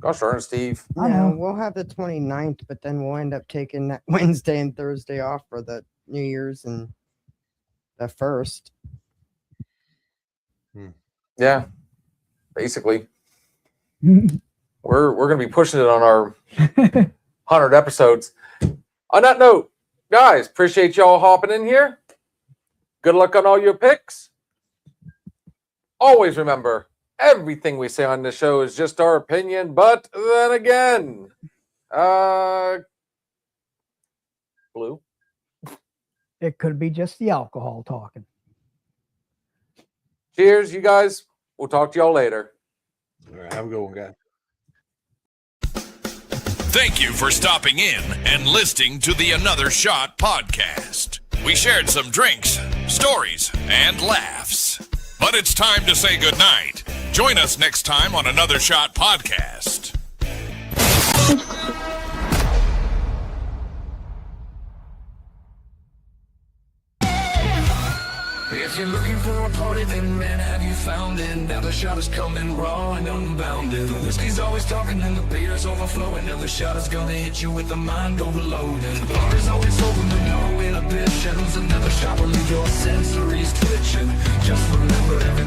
Gosh darn it, Steve. I No, know. we'll have the 29th, but then we'll end up taking that Wednesday and Thursday off for the New Year's and the first. Yeah, basically. We're going to be pushing it on our 100 episodes. On that note, guys, appreciate y'all hopping in here. Good luck on all your picks. Always remember, everything we say on this show is just our opinion, but then again, Blue. It could be just the alcohol talking. Cheers, you guys. We'll talk to y'all later. All right, have a good one, guys. Thank you for stopping in and listening to the Another Shot podcast. We shared some drinks, stories, and laughs. But it's time to say goodnight. Join us next time on Another Shot podcast. If you're looking for a party, then man, have you found it? Now the shot is coming raw and unbounded. The whiskey's always talking and the beer's overflowing. Now the shot is gonna hit you with the mind overloading. The bar is always open, but no inhibitions. Another shot will leave your sensories twitching. Just remember, every